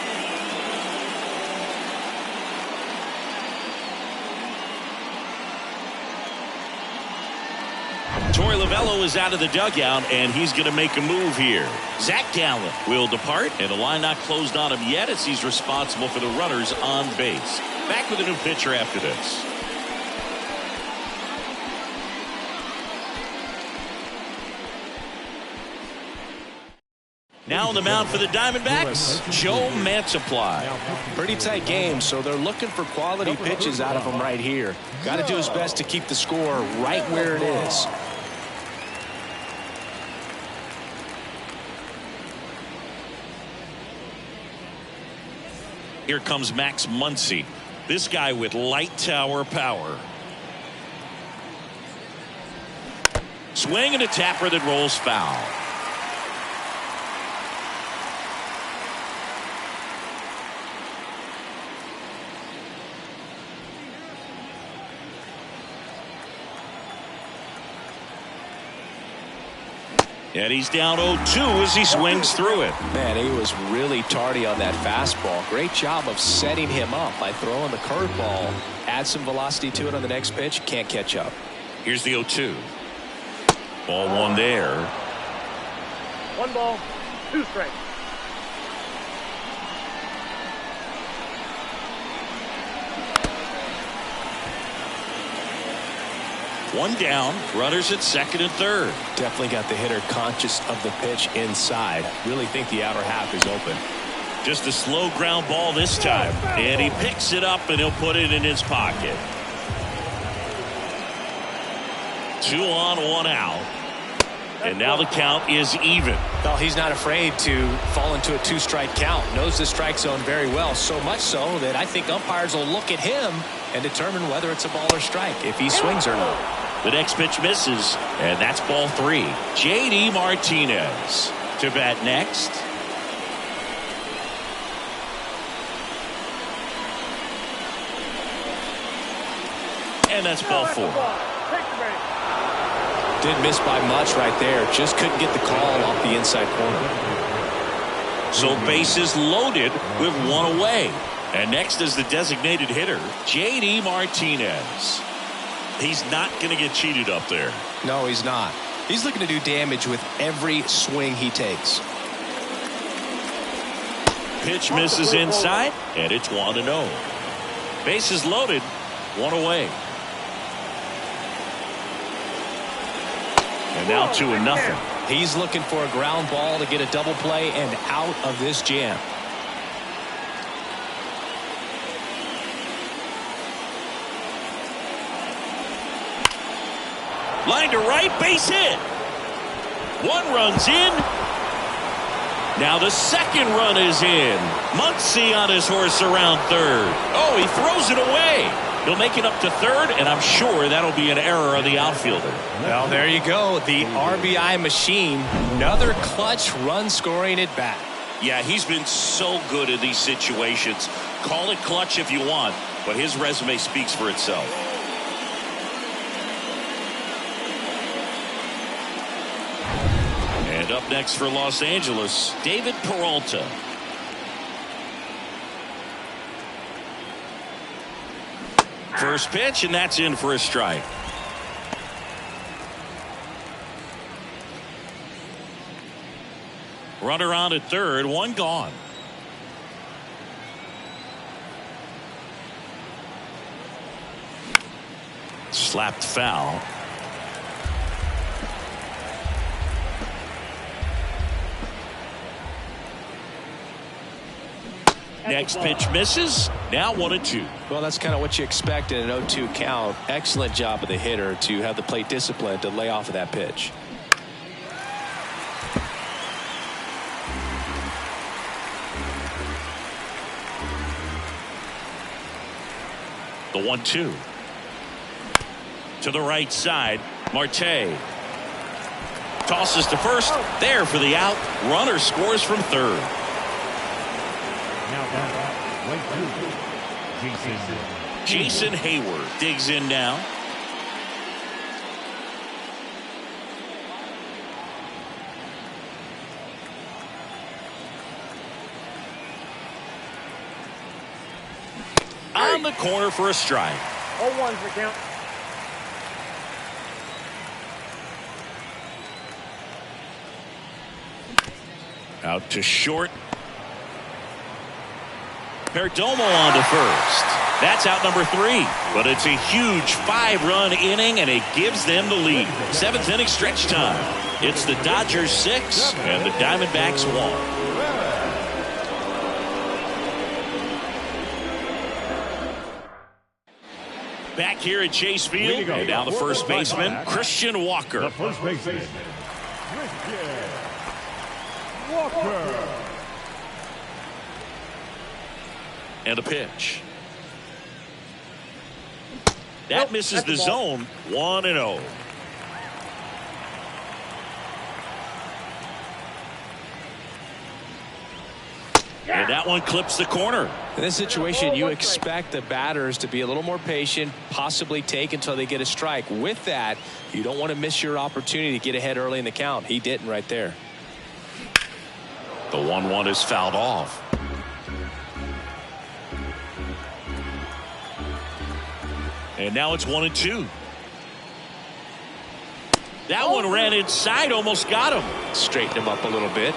Torey Lovullo is out of the dugout, and he's going to make a move here. Zach Gallen will depart, and the line not closed on him yet as he's responsible for the runners on base. Back with a new pitcher after this. Now on the mound for the Diamondbacks, Joe Mantiply. Pretty tight game, so they're looking for quality pitches out of him right here. Got to do his best to keep the score right where it is. Here comes Max Muncy. This guy with light tower power. Swing and a tapper that rolls foul. And he's down 0-2 as he swings through it. Man, he was really tardy on that fastball. Great job of setting him up by throwing the curveball. Add some velocity to it on the next pitch. Can't catch up. Here's the 0-2. Ball 1 there. 1 ball, 2 strikes. One down, runners at second and third. Definitely got the hitter conscious of the pitch inside. Really think the outer half is open. Just a slow ground ball this time. And he picks it up and he'll put it in his pocket. 2 on, 1 out. And now the count is even. Well, he's not afraid to fall into a 2-strike count. Knows the strike zone very well. So much so that I think umpires will look at him and determine whether it's a ball or strike, if he swings or not. The next pitch misses, and that's ball 3. J.D. Martinez to bat next. And that's ball 4. Didn't miss by much right there. Just couldn't get the call off the inside corner. So bases loaded with one away. And next is the designated hitter, J.D. Martinez. He's not going to get cheated up there. No, he's not. He's looking to do damage with every swing he takes. Pitch misses inside, and it's 1-0. Bases loaded, one away. And now 2-0. He's looking for a ground ball to get a double play and out of this jam. Line to right, base hit. One run's in. Now the second run is in. Muncy on his horse around third. Oh, he throws it away. He'll make it up to third, and I'm sure that'll be an error of the outfielder. Well, there you go. The RBI machine. Another clutch run scoring at bat. Yeah, he's been so good in these situations. Call it clutch if you want, but his resume speaks for itself. And up next for Los Angeles, David Peralta. First pitch, and that's in for a strike. Runner on at third, one gone. Slapped foul. Next pitch misses. Now 1-2. Well, that's kind of what you expect in an 0-2 count. Excellent job of the hitter to have the plate discipline to lay off of that pitch. The 1-2. To the right side, Marte. Tosses to first. There for the out. Runner scores from third. Now right Jason Hayward digs in now. On the corner for a strike. 0-1's the count. Out to short. Perdomo on to first. That's out number 3. But it's a huge 5-run inning, and it gives them the lead. 7th inning stretch time. It's the Dodgers 6 and the Diamondbacks 1. Back here at Chase Field, and now the first baseman, Christian Walker. The first baseman, Christian Walker. And a pitch. That misses the zone. 1-0. And that one clips the corner. In this situation, you expect the batters to be a little more patient, possibly take until they get a strike. With that, you don't want to miss your opportunity to get ahead early in the count. He didn't right there. The 1-1 is fouled off. And now it's 1-2. That one ran inside, almost got him. Straighten him up a little bit.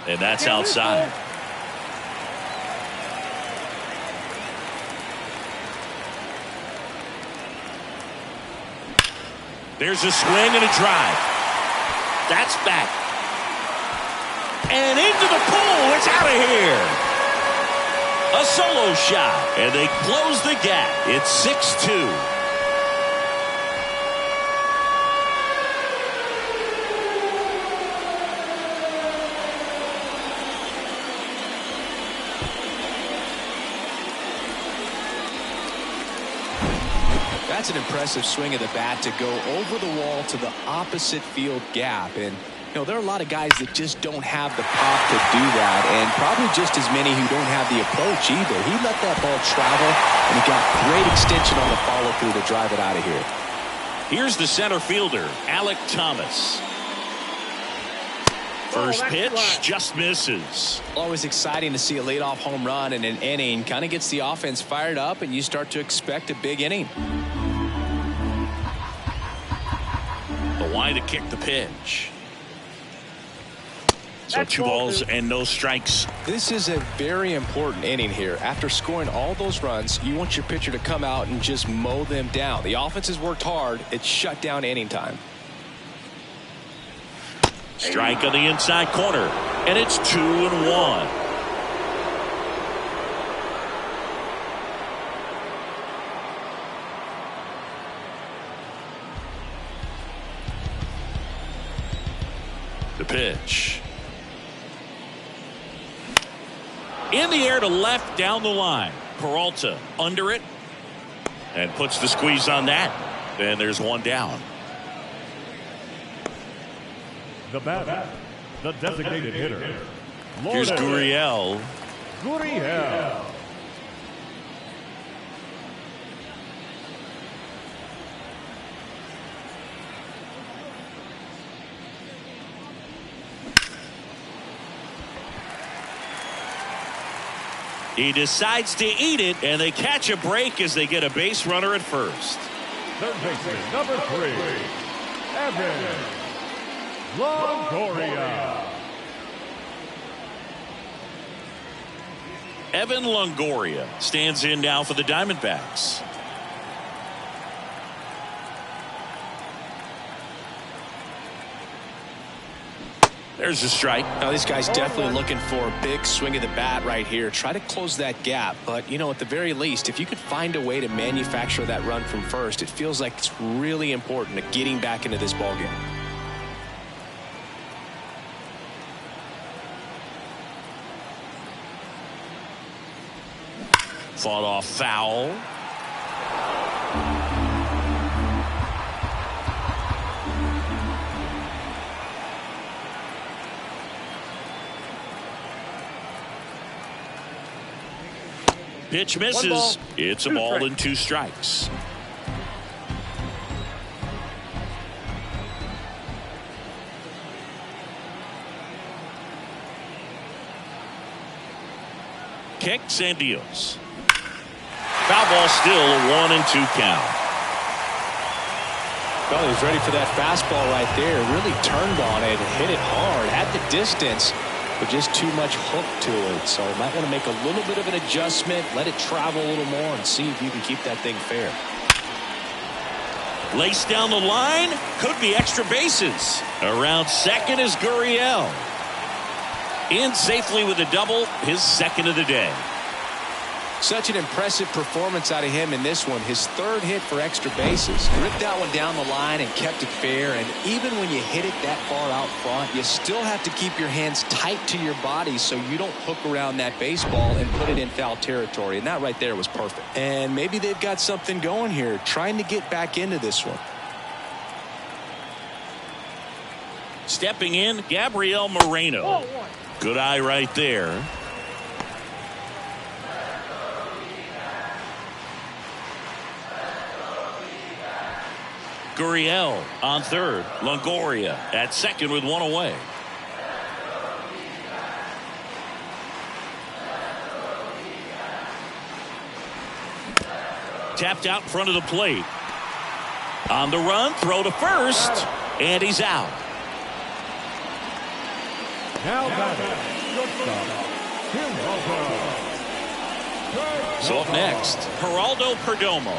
And that's outside. There's a swing and a drive. That's back. And into the pool. It's out of here. A solo shot. And they close the gap. It's 6-2. That's an impressive swing of the bat to go over the wall to the opposite field gap. And You know, there are a lot of guys that just don't have the pop to do that, and probably just as many who don't have the approach either. He let that ball travel, and he got great extension on the follow-through to drive it out of here. Here's the center fielder, Alec Thomas. First pitch just misses. Always exciting to see a leadoff home run in an inning. Kind of gets the offense fired up, and you start to expect a big inning. The line to kick the pitch. So 2 balls and no strikes. This is a very important inning here. After scoring all those runs, you want your pitcher to come out and just mow them down. The offense has worked hard. It's shut down inning time. Strike on the inside corner, and it's 2-1. The pitch. In the air to left down the line. Peralta under it and puts the squeeze on that. And there's 1 down. The batter, the designated hitter. Here's Gurriel. Gurriel. He decides to eat it, and they catch a break as they get a base runner at first. Third baseman, number 3, Evan Longoria. Evan Longoria stands in now for the Diamondbacks. There's a strike. Now this guy's definitely looking for a big swing of the bat right here. Try to close that gap. But, you know, at the very least, if you could find a way to manufacture that run from first, it feels like it's really important to getting back into this ballgame. Fought off foul. Pitch misses. It's a ball and 2 strikes. Kicks and deals. Foul ball, still a 1-2 count. Well, he's ready for that fastball right there. Really turned on it and hit it hard. Had the distance, but just too much hook to it. So might want to make a little bit of an adjustment, let it travel a little more, and see if you can keep that thing fair. Laced down the line, could be extra bases. Around second is Gurriel. In safely with a double, his second of the day. Such an impressive performance out of him in this one. His 3rd hit for extra bases. Ripped that one down the line and kept it fair. And even when you hit it that far out front, you still have to keep your hands tight to your body so you don't hook around that baseball and put it in foul territory. And that right there was perfect. And maybe they've got something going here, trying to get back into this one. Stepping in, Gabriel Moreno. Good eye right there. Gurriel on third. Longoria at second with 1 away. Tapped out in front of the plate. On the run, throw to first, and he's out. Now batting, So up next, Geraldo Perdomo.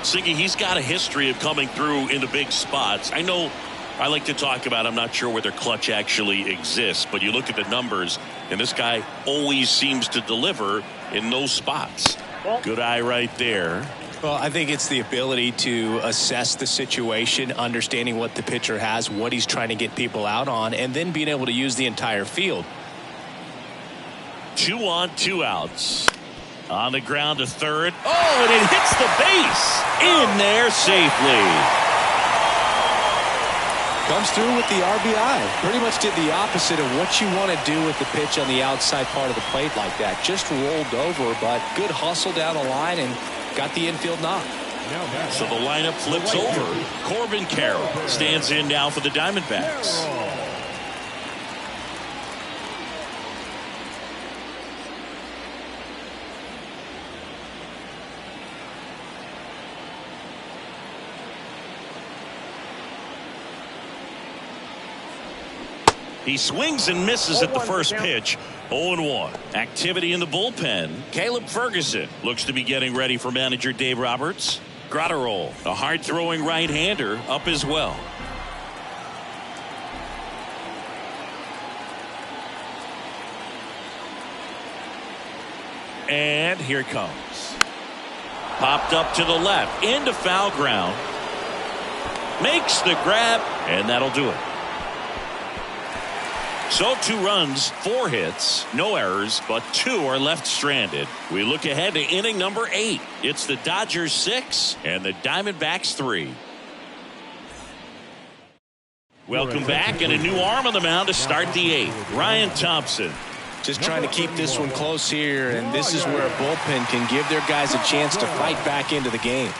Siggy, he's got a history of coming through into big spots. I know I like to talk about, I'm not sure whether clutch actually exists, but you look at the numbers, and this guy always seems to deliver in those spots. Good eye right there. Well, I think it's the ability to assess the situation, understanding what the pitcher has, what he's trying to get people out on, and then being able to use the entire field. 2 on, 2 outs. On the ground to third. Oh, and it hits the base. In there safely. Comes through with the RBI. Pretty much did the opposite of what you want to do with the pitch on the outside part of the plate like that. Just rolled over, but good hustle down the line and got the infield knock. So the lineup flips over. Corbin Carroll stands in now for the Diamondbacks. He swings and misses at the first pitch. 0-1. Activity in the bullpen. Caleb Ferguson looks to be getting ready for manager Dave Roberts. Gratterol, a hard-throwing right-hander, up as well. And here it comes. Popped up to the left, into foul ground. Makes the grab, and that'll do it. So 2 runs, 4 hits, no errors, but 2 are left stranded. We look ahead to inning number 8. It's the Dodgers 6 and the Diamondbacks 3. Welcome back, and a new arm on the mound to start the 8th. Ryan Thompson. Just trying to keep this one close here, and this is where a bullpen can give their guys a chance to fight back into the game.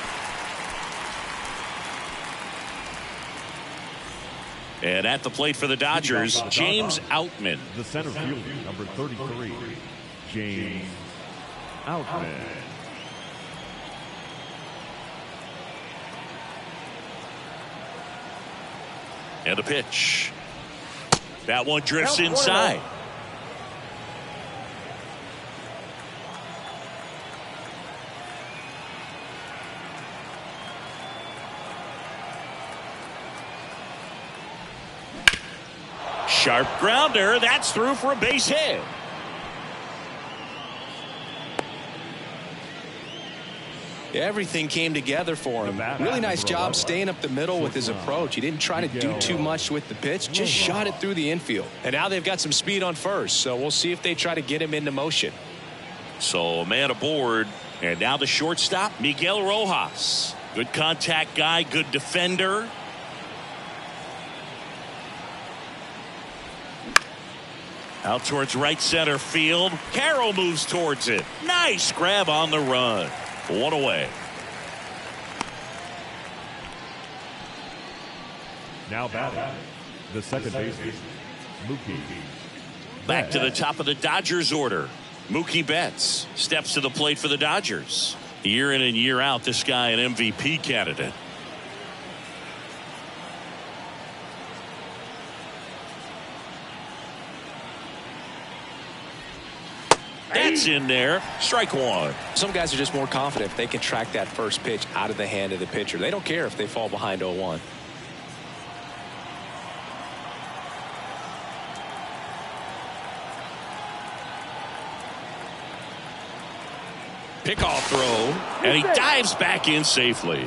And at the plate for the Dodgers, James Outman. The center fielder, number 33, James Outman. And the pitch. That one drifts inside. Sharp grounder. That's through for a base hit. Everything came together for him. Really nice job staying up the middle with his approach. He didn't try to do too much with the pitch, just shot it through the infield. And now they've got some speed on first, so we'll see if they try to get him into motion. So a man aboard, and now the shortstop, Miguel Rojas. Good contact guy, good defender. Out towards right center field. Carroll moves towards it. Nice grab on the run. 1 away. Now batting, the second baseman, Mookie. Back to the top of the Dodgers order. Mookie Betts steps to the plate for the Dodgers. Year in and year out, this guy an MVP candidate. That's in there. Strike 1. Some guys are just more confident if they can track that first pitch out of the hand of the pitcher. They don't care if they fall behind 0-1. Pickoff throw, and he dives back in safely.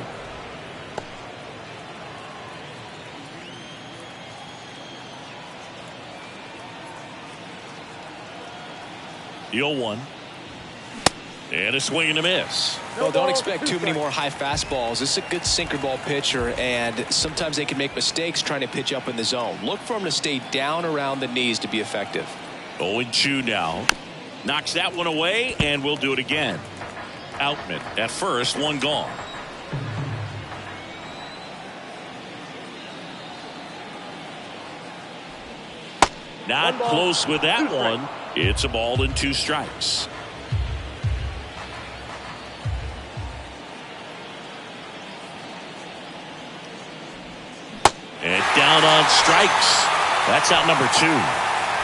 The 0-1. And a swing and a miss. Well, don't expect too many more high fastballs. This is a good sinker ball pitcher, and sometimes they can make mistakes trying to pitch up in the zone. Look for him to stay down around the knees to be effective. 0-2 now. Knocks that one away, and we'll do it again. Outman at first, 1 gone. Not close with that one. It's a ball and 2 strikes. And down on strikes. That's out number 2.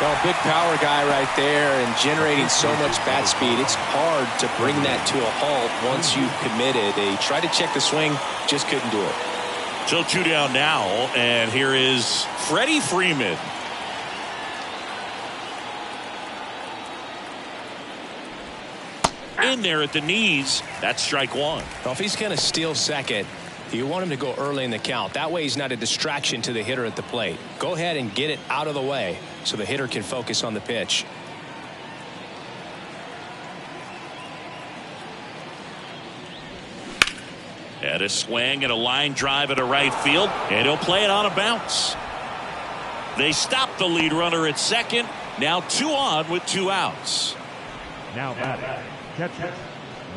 Well, big power guy right there and generating so much bat speed. It's hard to bring that to a halt once you've committed. They tried to check the swing, just couldn't do it. So 2 down now, and here is Freddie Freeman. In there at the knees. That's strike 1. Well, if he's going to steal second, you want him to go early in the count. That way he's not a distraction to the hitter at the plate. Go ahead and get it out of the way so the hitter can focus on the pitch. And a swing and a line drive at a right field, and he'll play it on a bounce. They stop the lead runner at second. Now 2 on with 2 outs. Now batting, catcher,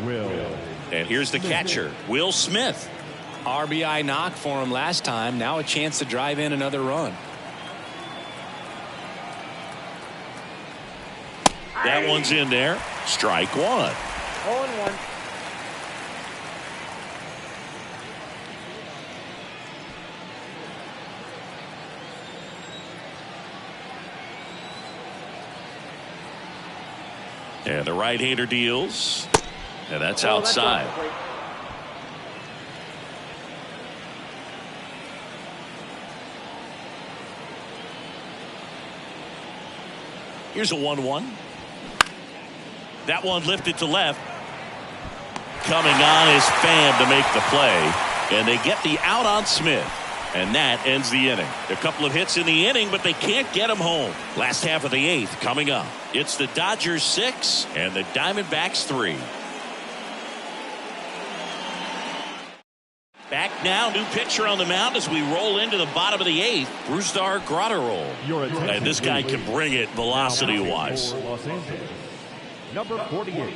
Will. And here's the catcher, Will Smith. RBI knock for him last time. Now a chance to drive in another run. That one's in there. Strike 1. 0-1. And the right-hander deals. And that's outside. Here's a 1-1. That one lifted to left. Coming on is Pham to make the play. And they get the out on Smith. And that ends the inning. A couple of hits in the inning, but they can't get him home. Last half of the 8th coming up. It's the Dodgers 6 and the Diamondbacks 3. Back now, new pitcher on the mound as we roll into the bottom of the 8th. Brusdar Graterol. And this guy can bring it velocity-wise. Los Angeles, number 48,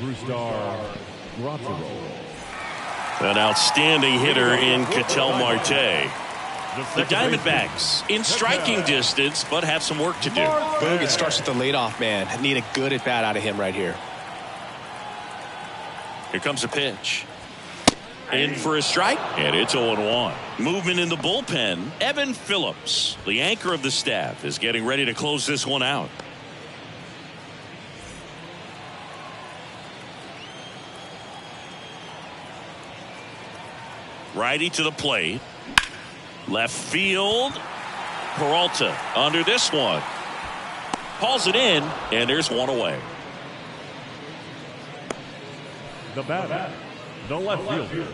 Brusdar Graterol. An outstanding hitter in Ketel Marte. The Diamondbacks in striking distance, but have some work to do. Boog, it starts with the leadoff man. Need a good at bat out of him right here. Here comes a pitch. In for a strike, and it's 0-1. Movement in the bullpen. Evan Phillips, the anchor of the staff, is getting ready to close this one out. Righty to the plate. Left field. Peralta under this one. Hauls it in, and there's one away. The batter, the left fielder,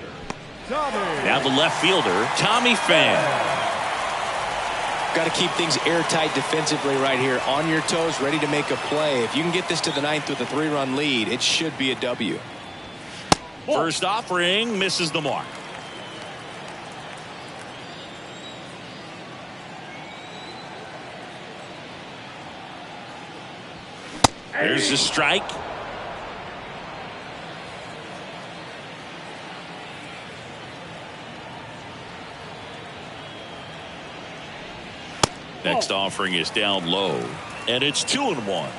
Tommy. Now the left fielder, Tommy Pham. Got to keep things airtight defensively right here. On your toes, ready to make a play. If you can get this to the 9th with a 3-run lead, it should be a W. First offering misses the mark. There's the strike. Next offering is down low, and it's 2-1.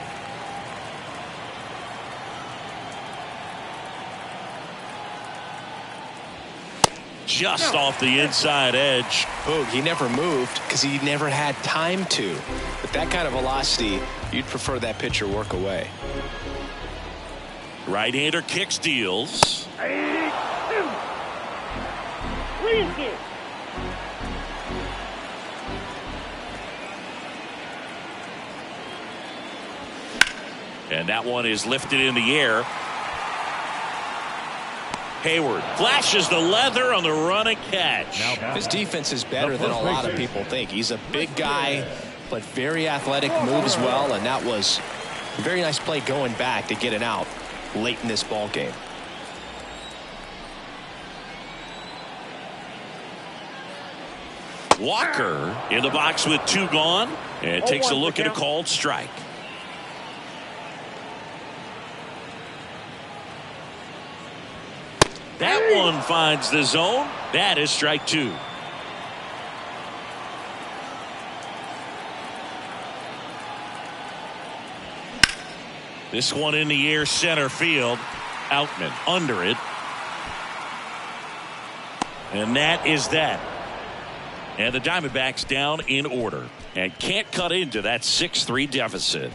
Just off the inside edge. Boog, he never moved because he never had time to. With that kind of velocity, you'd prefer that pitcher work away. Right-hander kicks, deals. And that one is lifted in the air. Hayward flashes the leather on the run and catch. His defense is better than a lot of people think. He's a big guy, but very athletic, moves well, and that was a very nice play going back to get it out late in this ball game. Walker in the box with 2 gone, and takes a look at a called strike. That one finds the zone. That is strike 2. This one in the air, center field. Outman under it. And that is that. And the Diamondbacks down in order and can't cut into that 6-3 deficit.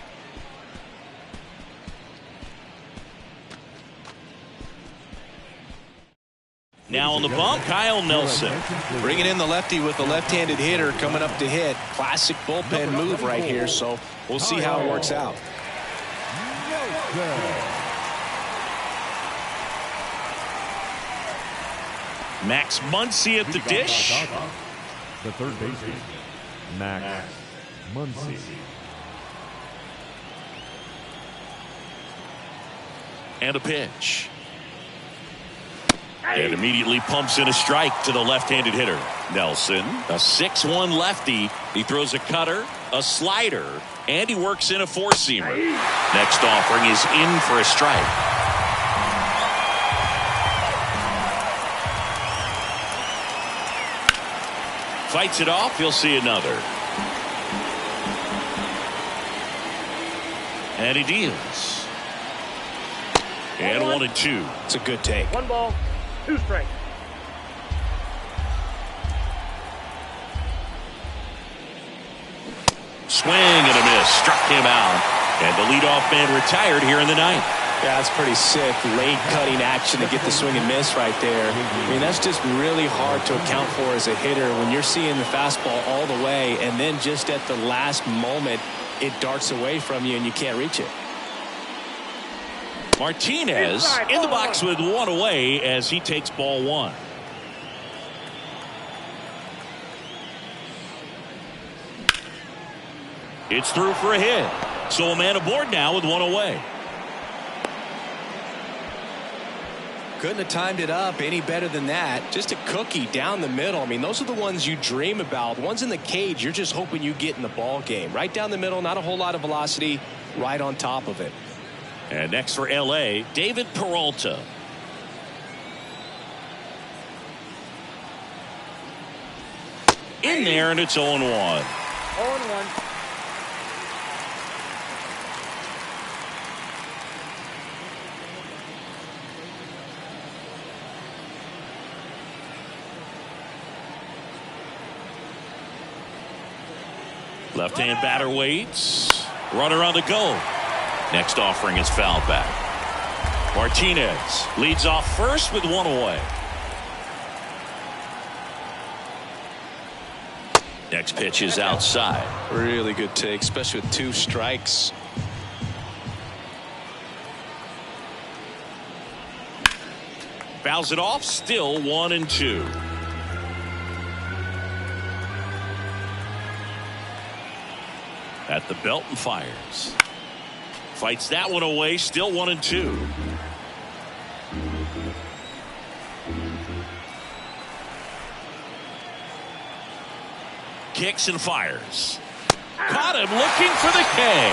Now on the bump, Kyle Nelson. Bringing in the lefty with the left-handed hitter coming up to hit. Classic bullpen move right here, so we'll see how it works out. Max Muncy at the dish. The third baseman, Max Muncy. And a pitch. And immediately pumps in a strike to the left-handed hitter. Nelson, a 6-1 lefty, He throws a cutter, a slider, and he works in a four-seamer. Next offering is in for a strike. Fights it off. He'll see another. And he deals. And 1-2. It's a good take. 1 ball, 2 strikes. Swing and a miss. Struck him out. And the leadoff man retired here in the ninth. Yeah, that's pretty sick. Late cutting action to get the swing and miss right there. I mean, that's just really hard to account for as a hitter when you're seeing the fastball all the way and then just at the last moment it darts away from you and you can't reach it. Martinez in the box with one away as he takes ball one. It's through for a hit. So a man aboard now with one away. Couldn't have timed it up any better than that. Just a cookie down the middle. I mean, those are the ones you dream about. The ones in the cage, you're just hoping you get in the ball game. Right down the middle, not a whole lot of velocity, right on top of it. And next for L.A., David Peralta. In there, and it's 0-1. 0-1. Left-hand batter waits. Runner on the go. Next offering is fouled back. Martinez leads off first with one away. Next pitch is outside. Really good take, especially with 2 strikes. Fouls it off, still 1-2. At the belt and fires. Fights that one away, still 1-2. Kicks and fires. Caught him looking for the K.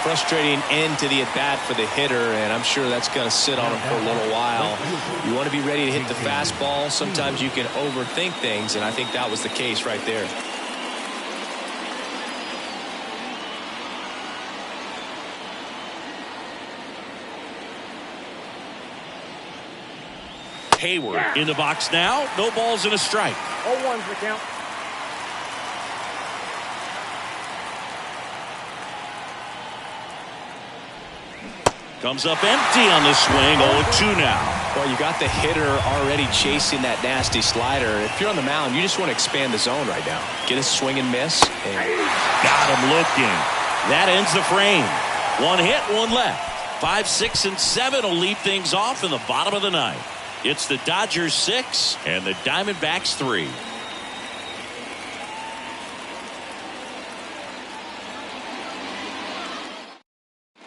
Frustrating end to the at-bat for the hitter, and I'm sure that's going to sit on him for a little while. You want to be ready to hit the fastball. Sometimes you can overthink things, and I think that was the case right there. Hayward in the box now. No balls and a strike. 0-1's the count. Comes up empty on the swing. 0-2 now. Well, you got the hitter already chasing that nasty slider. If you're on the mound, you just want to expand the zone right now. Get a swing and miss. And got him looking. That ends the frame. 1 hit, 1 left. 5, 6, and 7 will lead things off in the bottom of the ninth. It's the Dodgers 6 and the Diamondbacks 3.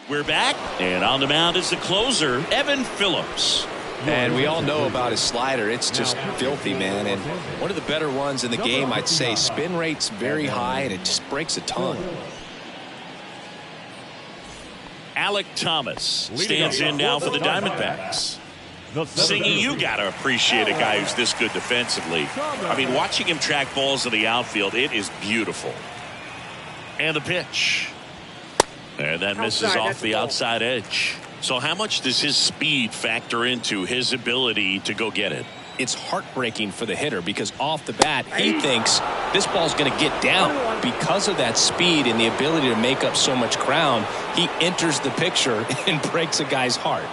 We're back, and on the mound is the closer, Evan Phillips. And we all know about his slider. It's just filthy, man. And one of the better ones in the game, I'd say. Spin rate's very high, and it just breaks a ton. Alec Thomas stands in now for the Diamondbacks. Singy, you got to appreciate a guy who's this good defensively. I mean, watching him track balls in the outfield, it is beautiful. And the pitch. And that misses off the outside edge. So how much does his speed factor into his ability to go get it? It's heartbreaking for the hitter because off the bat, he thinks this ball's going to get down. Because of that speed and the ability to make up so much ground, he enters the picture and breaks a guy's heart.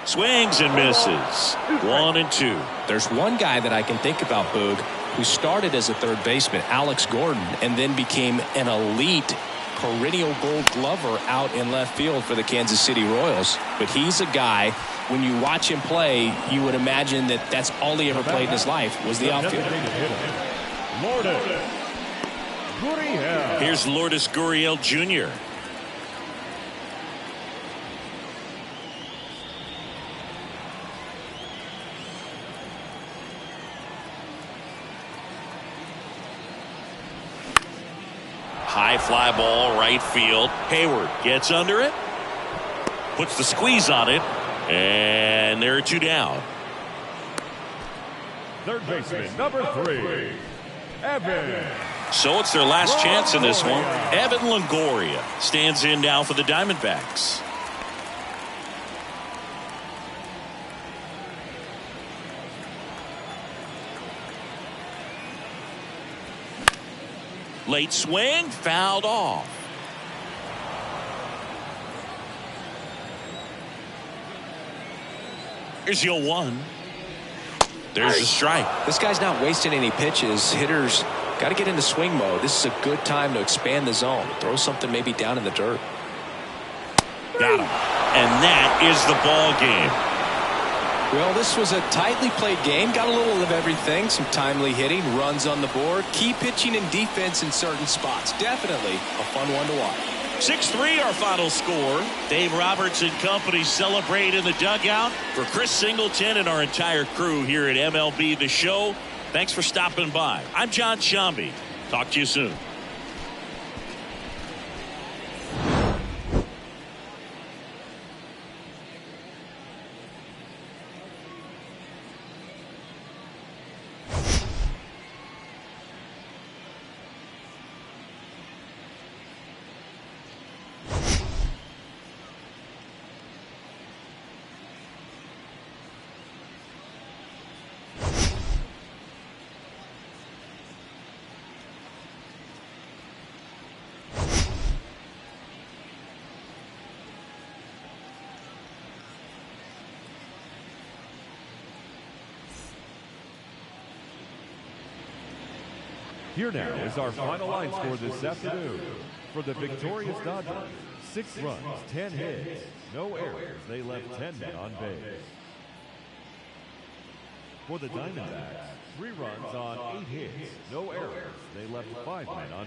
Swings and misses. 1-2. There's one guy that I can think about, Boog, who started as a third baseman, Alex Gordon, and then became an elite perennial gold glover out in left field for the Kansas City Royals. But he's a guy, when you watch him play, you would imagine that that's all he ever played in his life was the outfield. Here's Lourdes Gurriel Jr. High fly ball, right field. Hayward gets under it. Puts the squeeze on it. And there are 2 down. Third baseman, number 3, Evan. So it's their last chance in this one. Evan Longoria stands in now for the Diamondbacks. Late swing, fouled off. Here's the 0-1. There's the strike. This guy's not wasting any pitches. Hitters got to get into swing mode. This is a good time to expand the zone. Throw something maybe down in the dirt. Got him. And that is the ball game. Well, this was a tightly played game. Got a little of everything. Some timely hitting, runs on the board, key pitching and defense in certain spots. Definitely a fun one to watch. 6-3 our final score. Dave Roberts and company celebrate in the dugout. For Chris Singleton and our entire crew here at MLB The Show, thanks for stopping by. I'm John Shambi. Talk to you soon. Here now is our final line score this afternoon. For the victorious Dodgers, 6 runs, 10 hits, no errors. They left 10 men on base. For the Diamondbacks, 3 runs on 8 hits, no errors. They left 5 men on base.